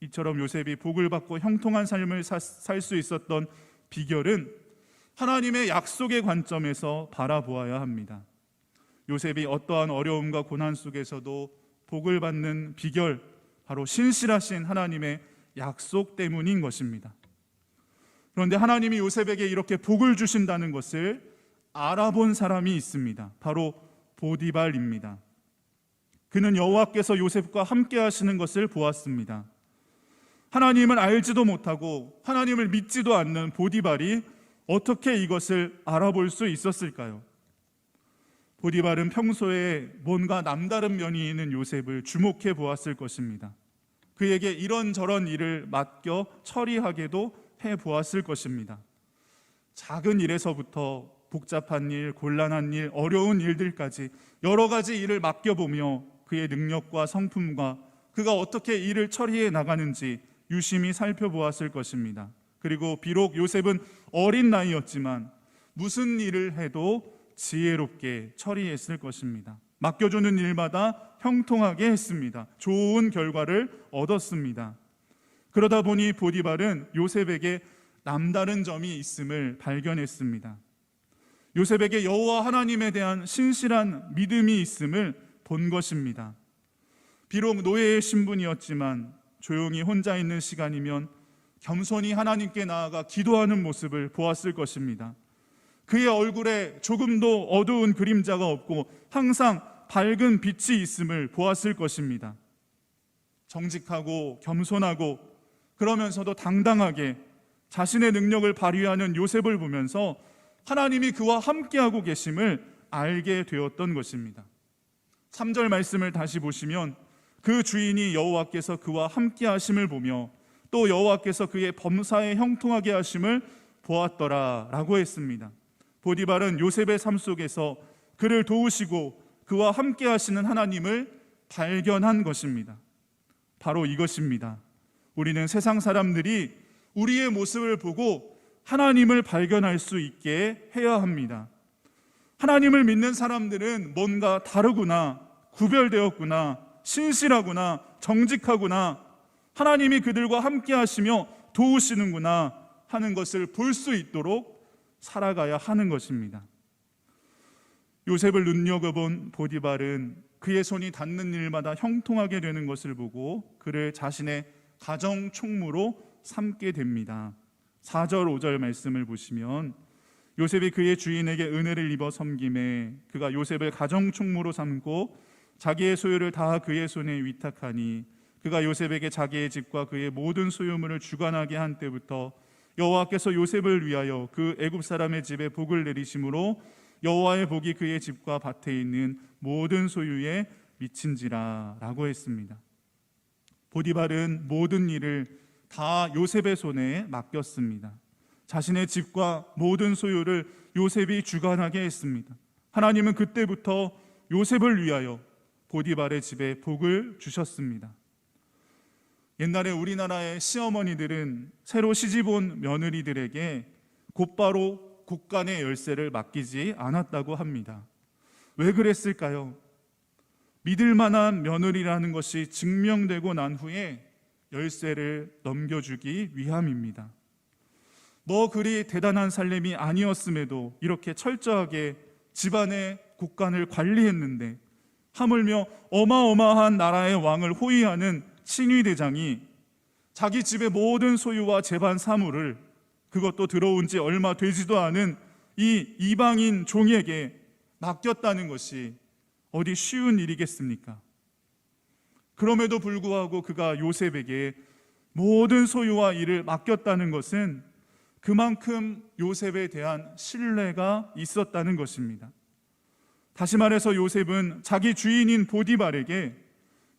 이처럼 요셉이 복을 받고 형통한 삶을 살 수 있었던 비결은 하나님의 약속의 관점에서 바라보아야 합니다. 요셉이 어떠한 어려움과 고난 속에서도 복을 받는 비결, 바로 신실하신 하나님의 약속 때문인 것입니다. 그런데 하나님이 요셉에게 이렇게 복을 주신다는 것을 알아본 사람이 있습니다. 바로 보디발입니다. 그는 여호와께서 요셉과 함께 하시는 것을 보았습니다. 하나님을 알지도 못하고 하나님을 믿지도 않는 보디발이 어떻게 이것을 알아볼 수 있었을까요? 보디발은 평소에 뭔가 남다른 면이 있는 요셉을 주목해 보았을 것입니다. 그에게 이런저런 일을 맡겨 처리하게도 해 보았을 것입니다. 작은 일에서부터 복잡한 일, 곤란한 일, 어려운 일들까지 여러 가지 일을 맡겨보며 그의 능력과 성품과 그가 어떻게 일을 처리해 나가는지 유심히 살펴보았을 것입니다. 그리고 비록 요셉은 어린 나이였지만 무슨 일을 해도 지혜롭게 처리했을 것입니다. 맡겨주는 일마다 형통하게 했습니다. 좋은 결과를 얻었습니다. 그러다 보니 보디발은 요셉에게 남다른 점이 있음을 발견했습니다. 요셉에게 여호와 하나님에 대한 신실한 믿음이 있음을 본 것입니다. 비록 노예의 신분이었지만 조용히 혼자 있는 시간이면 겸손히 하나님께 나아가 기도하는 모습을 보았을 것입니다. 그의 얼굴에 조금도 어두운 그림자가 없고 항상 밝은 빛이 있음을 보았을 것입니다. 정직하고 겸손하고 그러면서도 당당하게 자신의 능력을 발휘하는 요셉을 보면서 하나님이 그와 함께하고 계심을 알게 되었던 것입니다. 3절 말씀을 다시 보시면 그 주인이 여호와께서 그와 함께하심을 보며 또 여호와께서 그의 범사에 형통하게 하심을 보았더라 라고 했습니다. 보디발은 요셉의 삶 속에서 그를 도우시고 그와 함께하시는 하나님을 발견한 것입니다. 바로 이것입니다. 우리는 세상 사람들이 우리의 모습을 보고 하나님을 발견할 수 있게 해야 합니다. 하나님을 믿는 사람들은 뭔가 다르구나, 구별되었구나, 신실하구나, 정직하구나, 하나님이 그들과 함께 하시며 도우시는구나 하는 것을 볼 수 있도록 살아가야 하는 것입니다. 요셉을 눈여겨본 보디발은 그의 손이 닿는 일마다 형통하게 되는 것을 보고 그를 자신의 가정 총무로 삼게 됩니다. 4절 5절 말씀을 보시면 요셉이 그의 주인에게 은혜를 입어 섬김에 그가 요셉을 가정 총무로 삼고 자기의 소유를 다 그의 손에 위탁하니 그가 요셉에게 자기의 집과 그의 모든 소유물을 주관하게 한 때부터 여호와께서 요셉을 위하여 그 애굽 사람의 집에 복을 내리심으로 여호와의 복이 그의 집과 밭에 있는 모든 소유에 미친지라 라고 했습니다. 보디발은 모든 일을 다 요셉의 손에 맡겼습니다. 자신의 집과 모든 소유를 요셉이 주관하게 했습니다. 하나님은 그때부터 요셉을 위하여 보디발의 집에 복을 주셨습니다. 옛날에 우리나라의 시어머니들은 새로 시집온 며느리들에게 곧바로 곳간의 열쇠를 맡기지 않았다고 합니다. 왜 그랬을까요? 믿을 만한 며느리라는 것이 증명되고 난 후에 열쇠를 넘겨주기 위함입니다. 뭐 그리 대단한 살림이 아니었음에도 이렇게 철저하게 집안의 곳간을 관리했는데 하물며 어마어마한 나라의 왕을 호위하는 친위대장이 자기 집의 모든 소유와 재반 사물을 그것도 들어온 지 얼마 되지도 않은 이 이방인 종에게 맡겼다는 것이 어디 쉬운 일이겠습니까? 그럼에도 불구하고 그가 요셉에게 모든 소유와 일을 맡겼다는 것은 그만큼 요셉에 대한 신뢰가 있었다는 것입니다. 다시 말해서 요셉은 자기 주인인 보디발에게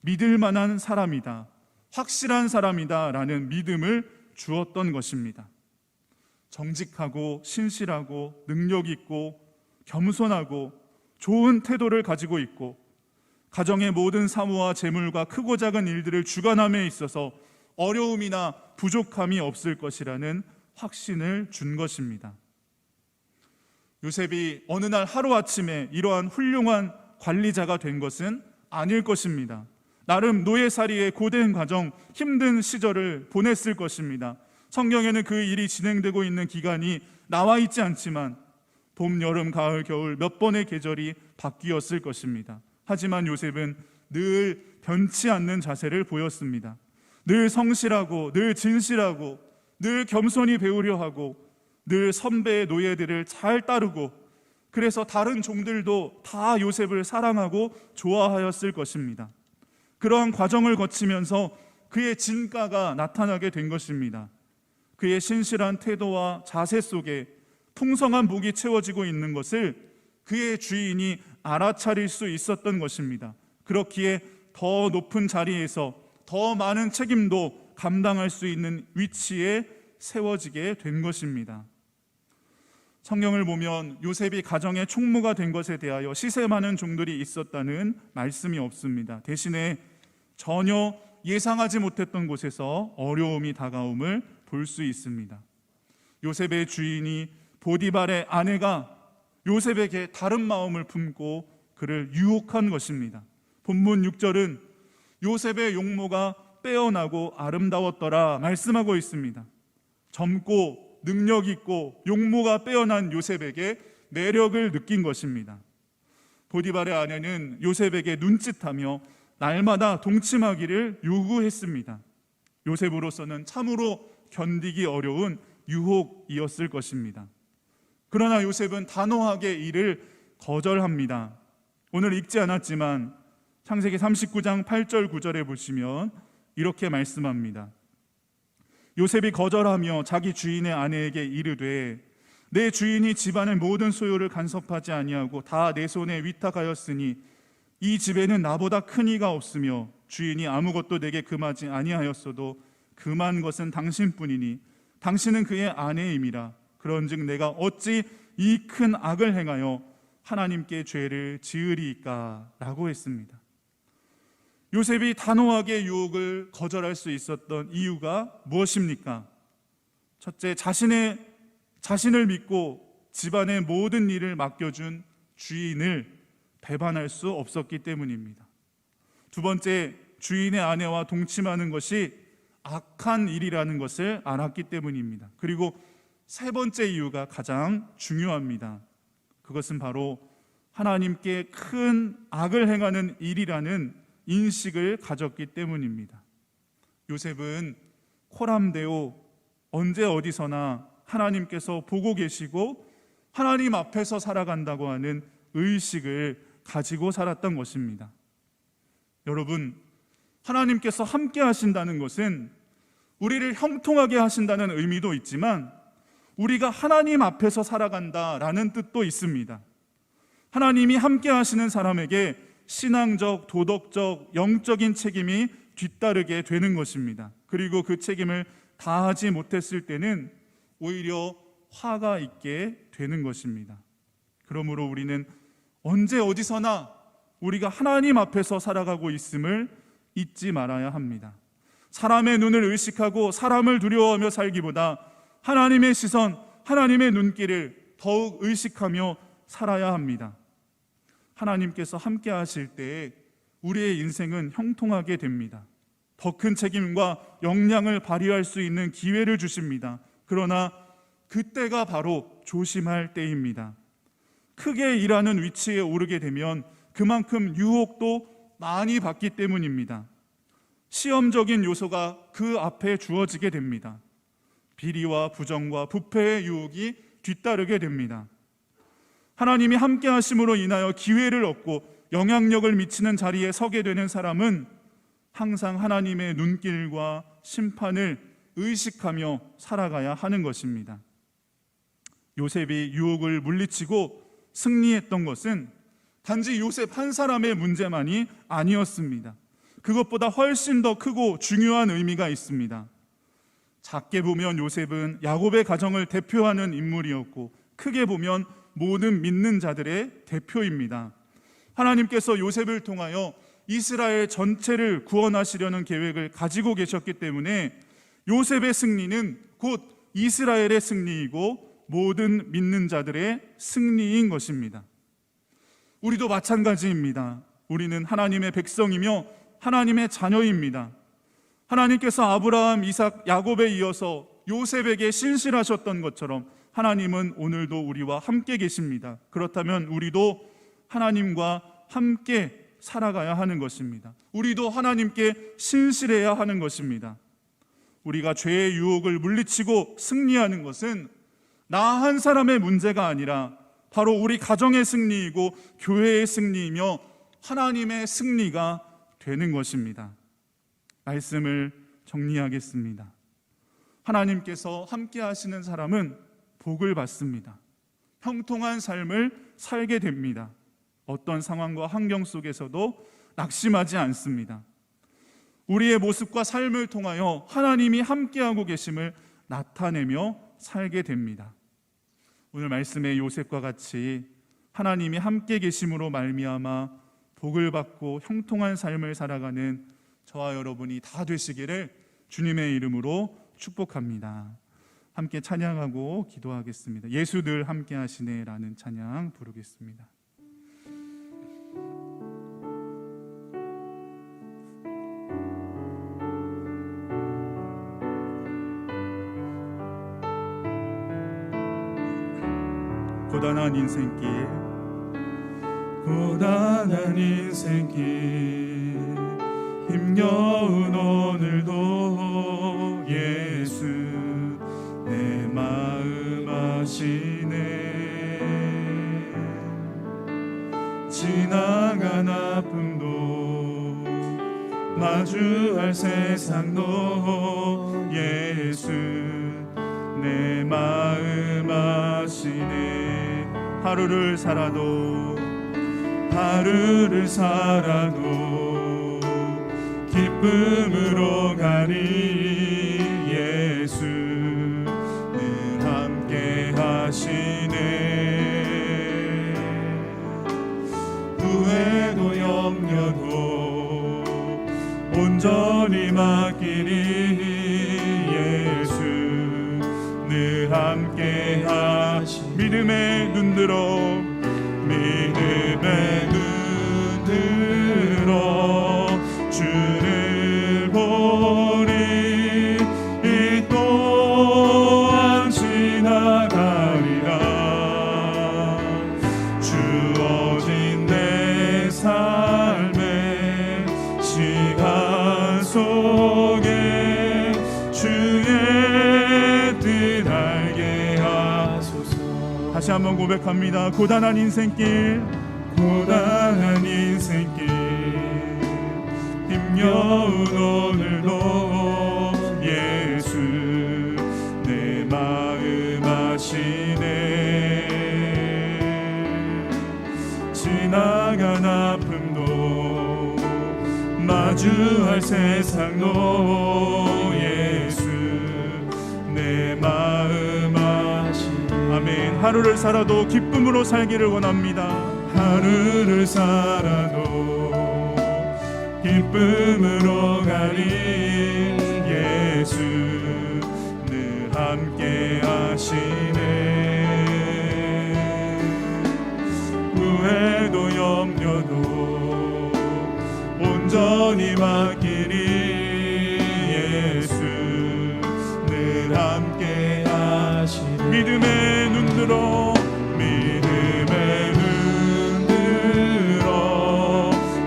믿을 만한 사람이다, 확실한 사람이다 라는 믿음을 주었던 것입니다. 정직하고 신실하고 능력 있고 겸손하고 좋은 태도를 가지고 있고 가정의 모든 사무와 재물과 크고 작은 일들을 주관함에 있어서 어려움이나 부족함이 없을 것이라는 확신을 준 것입니다. 요셉이 어느 날 하루아침에 이러한 훌륭한 관리자가 된 것은 아닐 것입니다. 나름 노예살이의 고된 과정, 힘든 시절을 보냈을 것입니다. 성경에는 그 일이 진행되고 있는 기간이 나와 있지 않지만 봄, 여름, 가을, 겨울 몇 번의 계절이 바뀌었을 것입니다. 하지만 요셉은 늘 변치 않는 자세를 보였습니다. 늘 성실하고 늘 진실하고 늘 겸손히 배우려 하고 늘 선배의 노예들을 잘 따르고 그래서 다른 종들도 다 요셉을 사랑하고 좋아하였을 것입니다. 그러한 과정을 거치면서 그의 진가가 나타나게 된 것입니다. 그의 신실한 태도와 자세 속에 풍성한 복이 채워지고 있는 것을 그의 주인이 알아차릴 수 있었던 것입니다. 그렇기에 더 높은 자리에서 더 많은 책임도 감당할 수 있는 위치에 세워지게 된 것입니다. 성경을 보면 요셉이 가정의 총무가 된 것에 대하여 시세 많은 종들이 있었다는 말씀이 없습니다. 대신에 전혀 예상하지 못했던 곳에서 어려움이 다가옴을 볼 수 있습니다. 요셉의 주인이 보디발의 아내가 요셉에게 다른 마음을 품고 그를 유혹한 것입니다. 본문 6절은 요셉의 용모가 빼어나고 아름다웠더라 말씀하고 있습니다. 젊고 능력 있고 용모가 빼어난 요셉에게 매력을 느낀 것입니다. 보디발의 아내는 요셉에게 눈짓하며 날마다 동침하기를 요구했습니다. 요셉으로서는 참으로 견디기 어려운 유혹이었을 것입니다. 그러나 요셉은 단호하게 이를 거절합니다. 오늘 읽지 않았지만 창세기 39장 8절 9절에 보시면 이렇게 말씀합니다. 요셉이 거절하며 자기 주인의 아내에게 이르되 내 주인이 집안의 모든 소유를 간섭하지 아니하고 다 내 손에 위탁하였으니 이 집에는 나보다 큰 이가 없으며 주인이 아무것도 내게 금하지 아니하였어도 금한 것은 당신뿐이니 당신은 그의 아내임이라. 그런즉 내가 어찌 이 큰 악을 행하여 하나님께 죄를 지으리이까? 라고 했습니다. 요셉이 단호하게 유혹을 거절할 수 있었던 이유가 무엇입니까? 첫째, 자신을 믿고 집안의 모든 일을 맡겨준 주인을 배반할 수 없었기 때문입니다. 두 번째, 주인의 아내와 동침하는 것이 악한 일이라는 것을 알았기 때문입니다. 그리고 세 번째 이유가 가장 중요합니다. 그것은 바로 하나님께 큰 악을 행하는 일이라는 인식을 가졌기 때문입니다. 요셉은 코람데오, 언제 어디서나 하나님께서 보고 계시고 하나님 앞에서 살아간다고 하는 의식을 가지고 살았던 것입니다. 여러분, 하나님께서 함께 하신다는 것은 우리를 형통하게 하신다는 의미도 있지만 우리가 하나님 앞에서 살아간다라는 뜻도 있습니다. 하나님이 함께 하시는 사람에게 신앙적, 도덕적, 영적인 책임이 뒤따르게 되는 것입니다. 그리고 그 책임을 다하지 못했을 때는 오히려 화가 있게 되는 것입니다. 그러므로 우리는 언제 어디서나 우리가 하나님 앞에서 살아가고 있음을 잊지 말아야 합니다. 사람의 눈을 의식하고 사람을 두려워하며 살기보다 하나님의 시선, 하나님의 눈길을 더욱 의식하며 살아야 합니다. 하나님께서 함께 하실 때에 우리의 인생은 형통하게 됩니다. 더 큰 책임과 역량을 발휘할 수 있는 기회를 주십니다. 그러나 그때가 바로 조심할 때입니다. 크게 일하는 위치에 오르게 되면 그만큼 유혹도 많이 받기 때문입니다. 시험적인 요소가 그 앞에 주어지게 됩니다. 비리와 부정과 부패의 유혹이 뒤따르게 됩니다. 하나님이 함께 하심으로 인하여 기회를 얻고 영향력을 미치는 자리에 서게 되는 사람은 항상 하나님의 눈길과 심판을 의식하며 살아가야 하는 것입니다. 요셉이 유혹을 물리치고 승리했던 것은 단지 요셉 한 사람의 문제만이 아니었습니다. 그것보다 훨씬 더 크고 중요한 의미가 있습니다. 작게 보면 요셉은 야곱의 가정을 대표하는 인물이었고 크게 보면 모든 믿는 자들의 대표입니다. 하나님께서 요셉을 통하여 이스라엘 전체를 구원하시려는 계획을 가지고 계셨기 때문에 요셉의 승리는 곧 이스라엘의 승리이고 모든 믿는 자들의 승리인 것입니다. 우리도 마찬가지입니다. 우리는 하나님의 백성이며 하나님의 자녀입니다. 하나님께서 아브라함, 이삭, 야곱에 이어서 요셉에게 신실하셨던 것처럼 하나님은 오늘도 우리와 함께 계십니다. 그렇다면 우리도 하나님과 함께 살아가야 하는 것입니다. 우리도 하나님께 신실해야 하는 것입니다. 우리가 죄의 유혹을 물리치고 승리하는 것은 나 한 사람의 문제가 아니라 바로 우리 가정의 승리이고 교회의 승리이며 하나님의 승리가 되는 것입니다. 말씀을 정리하겠습니다. 하나님께서 함께 하시는 사람은 복을 받습니다. 형통한 삶을 살게 됩니다. 어떤 상황과 환경 속에서도 낙심하지 않습니다. 우리의 모습과 삶을 통하여 하나님이 함께하고 계심을 나타내며 살게 됩니다. 오늘 말씀의 요셉과 같이 하나님이 함께 계심으로 말미암아 복을 받고 형통한 삶을 살아가는 저와 여러분이 다 되시기를 주님의 이름으로 축복합니다. 함께 찬양하고 기도하겠습니다. 예수 늘 함께 하시네 라는 찬양 부르겠습니다. 고단한 인생길 고단한 인생길 힘겨운 오늘도 예수 내 마음 아시네. 지나간 아픔도 마주할 세상도 예수 내 마음 아시네. 하루를 살아도 기쁨으로 가리. 예수 늘 함께 하시네. 후회도 염려도 온전히 맡기리. 예수 늘 함께 하시네. 믿음의 눈 들어 주를 보리. 이 또한 지나가리라. 주어진 내 삶의 시간 속에 주의 뜻 알게 하소서. 다시 한번 고백합니다. 고단한 인생길 힘겨운 오늘도 예수 내 마음 아시네. 지나간 아픔도 마주할 세상도 예수 내 마음 아시네. 아멘. 하루를 살아도 기쁨으로 살기를 원합니다. 하루를 살아도 기쁨으로 가리. 예수 늘 함께 하시네. 후회도 염려도 온전히 맡기리. 예수 늘 함께 하시네. 믿음의 눈 들어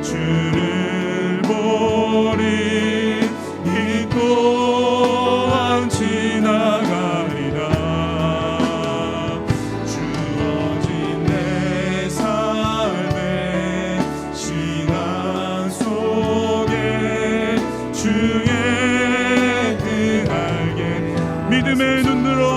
주를 보리. 이 또한 지나가리라. 주어진 내 삶의 시간 속에 주의 뜻 알게. 믿음의 눈 들어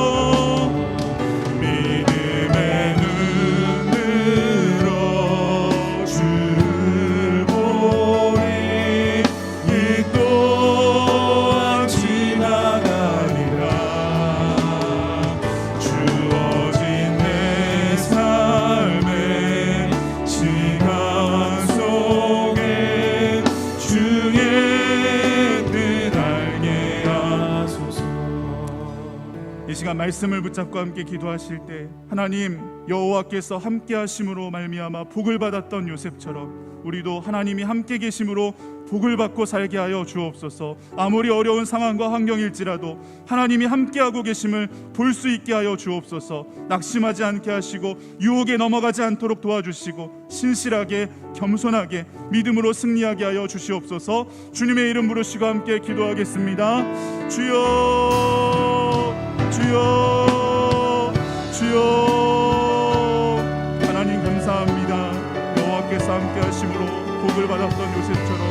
말씀을 붙잡고 함께 기도하실 때 하나님 여호와께서 함께 하심으로 말미암아 복을 받았던 요셉처럼 우리도 하나님이 함께 계심으로 복을 받고 살게 하여 주옵소서. 아무리 어려운 상황과 환경일지라도 하나님이 함께하고 계심을 볼 수 있게 하여 주옵소서. 낙심하지 않게 하시고 유혹에 넘어가지 않도록 도와주시고 신실하게 겸손하게 믿음으로 승리하게 하여 주시옵소서. 주님의 이름 부르시고 함께 기도하겠습니다. 주여 주여 주여. 하나님 감사합니다. 여호와께서 함께 하심으로 복을 받았던 요셉처럼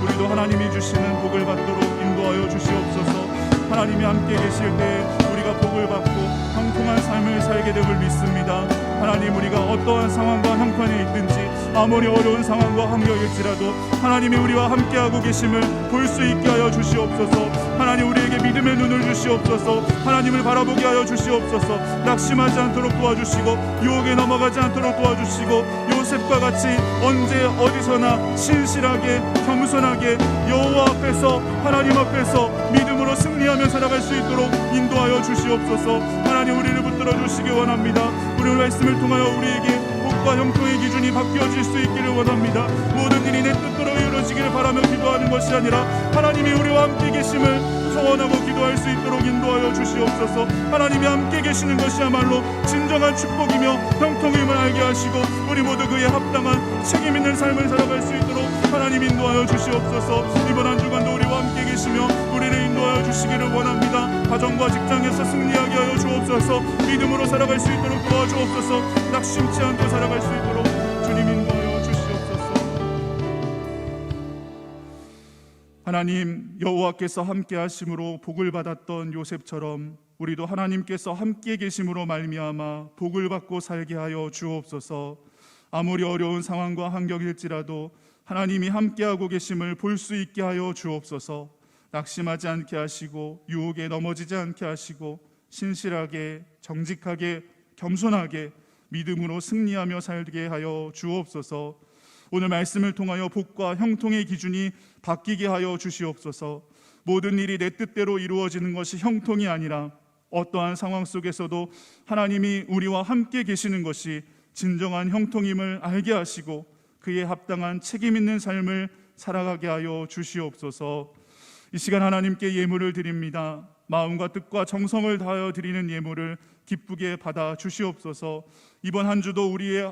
우리도 하나님이 주시는 복을 받도록 인도하여 주시옵소서. 하나님이 함께 계실 때 우리가 복을 받고 형통한 삶을 살게 됨을 믿습니다. 하나님 우리가 어떠한 상황과 형편에 있든지 아무리 어려운 상황과 환경일지라도 하나님이 우리와 함께하고 계심을 볼 수 있게 하여 주시옵소서. 하나님 우리에게 믿음의 눈을 주시옵소서. 하나님을 바라보게 하여 주시옵소서. 낙심하지 않도록 도와주시고 유혹에 넘어가지 않도록 도와주시고 요셉과 같이 언제 어디서나 신실하게 겸손하게 여호와 앞에서 하나님 앞에서 믿음으로 승리하며 살아갈 수 있도록 인도하여 주시옵소서. 하나님 우리를 붙들어 주시기 원합니다. 우리 말씀을 통하여 우리에게 복과 형통의 기준이 바뀌어질 수 있기를 원합니다. 모든 일이 내 뜻대로 이루어지기를 바라며 기도하는 것이 아니라 하나님이 우리와 함께 계심을 소원하고 기도할 수 있도록 인도하여 주시옵소서. 하나님이 함께 계시는 것이야말로 진정한 축복이며 형통임을 알게 하시고 우리 모두 그에 합당한 책임 있는 삶을 살아갈 수 있도록 하나님 인도하여 주시옵소서. 이번 한 주간도 우리와 함께 계시며 우리를 인도하여 주시기를 원합니다. 가정과 직장에서 승리하게 하여 주옵소서. 믿음으로 살아갈 수 있도록 도와주옵소서. 낙심치 않고 살아갈 수 있도록 주님 인도하여 주시옵소서. 하나님 여호와께서 함께 하심으로 복을 받았던 요셉처럼 우리도 하나님께서 함께 계심으로 말미암아 복을 받고 살게 하여 주옵소서. 아무리 어려운 상황과 환경일지라도 하나님이 함께하고 계심을 볼 수 있게 하여 주옵소서. 낙심하지 않게 하시고 유혹에 넘어지지 않게 하시고 신실하게 정직하게 겸손하게 믿음으로 승리하며 살게 하여 주옵소서. 오늘 말씀을 통하여 복과 형통의 기준이 바뀌게 하여 주시옵소서. 모든 일이 내 뜻대로 이루어지는 것이 형통이 아니라 어떠한 상황 속에서도 하나님이 우리와 함께 계시는 것이 진정한 형통임을 알게 하시고 그에 합당한 책임 있는 삶을 살아가게 하여 주시옵소서. 이 시간 하나님께 예물을 드립니다. 마음과 뜻과 정성을 다하여 드리는 예물을 기쁘게 받아 주시옵소서. 이번 한 주도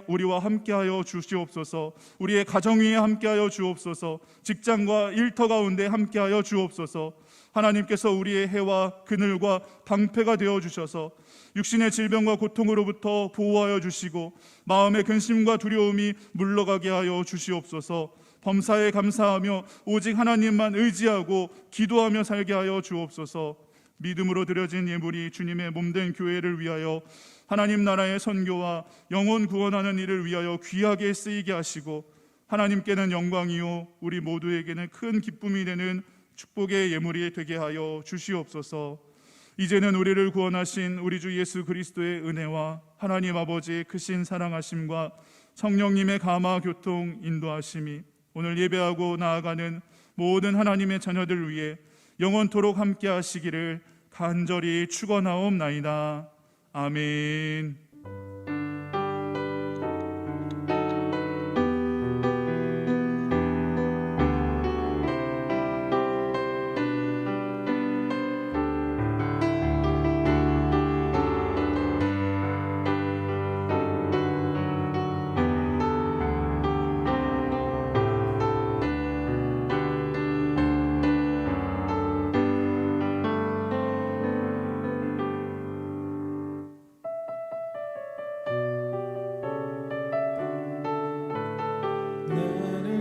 우리와 함께하여 주시옵소서. 우리의 가정 위에 함께하여 주옵소서. 직장과 일터 가운데 함께하여 주옵소서. 하나님께서 우리의 해와 그늘과 방패가 되어 주셔서 육신의 질병과 고통으로부터 보호하여 주시고 마음의 근심과 두려움이 물러가게 하여 주시옵소서. 범사에 감사하며 오직 하나님만 의지하고 기도하며 살게 하여 주옵소서. 믿음으로 드려진 예물이 주님의 몸된 교회를 위하여 하나님 나라의 선교와 영혼 구원하는 일을 위하여 귀하게 쓰이게 하시고 하나님께는 영광이요 우리 모두에게는 큰 기쁨이 되는 축복의 예물이 되게 하여 주시옵소서. 이제는 우리를 구원하신 우리 주 예수 그리스도의 은혜와 하나님 아버지의 크신 사랑하심과 성령님의 감화 교통 인도하심이 오늘 예배하고 나아가는 모든 하나님의 자녀들 위해 영원토록 함께 하시기를 간절히 축원하옵나이다. 아멘.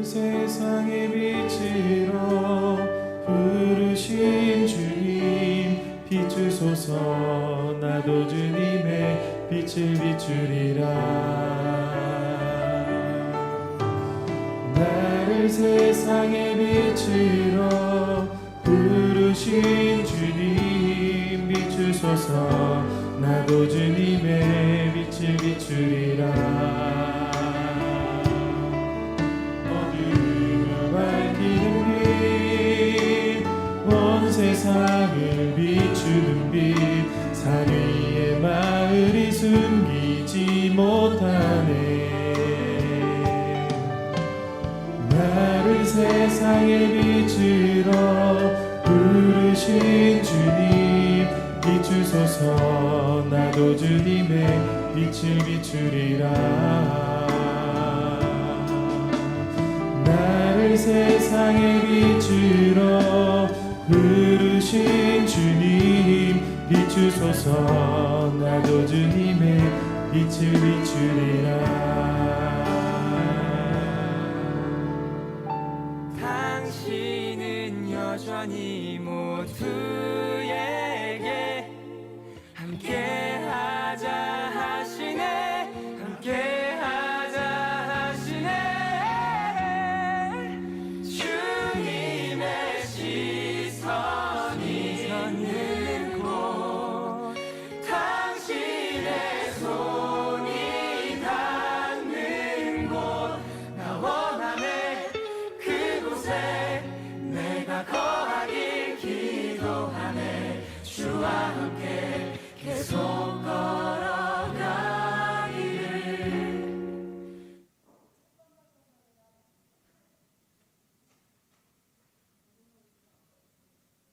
세상의 빛으로 부르신 주님 비추소서. 나도 주님의 빛을 비추리라. 나를 세상의 빛으로 부르신 주님 비추소서. 나도 주님의 빛을 비추리라. 세상을 비추는 빛 산 위에 마을이 숨기지 못하네. 나를 세상의 빛으로 부르신 주님 비추소서. 나도 주님의 빛을 비추리라. 나를 세상의 빛으로 부르신 주님 비추소서. 나도 주님의 빛을 비추리라. 당신은 여전히 모두에게 함께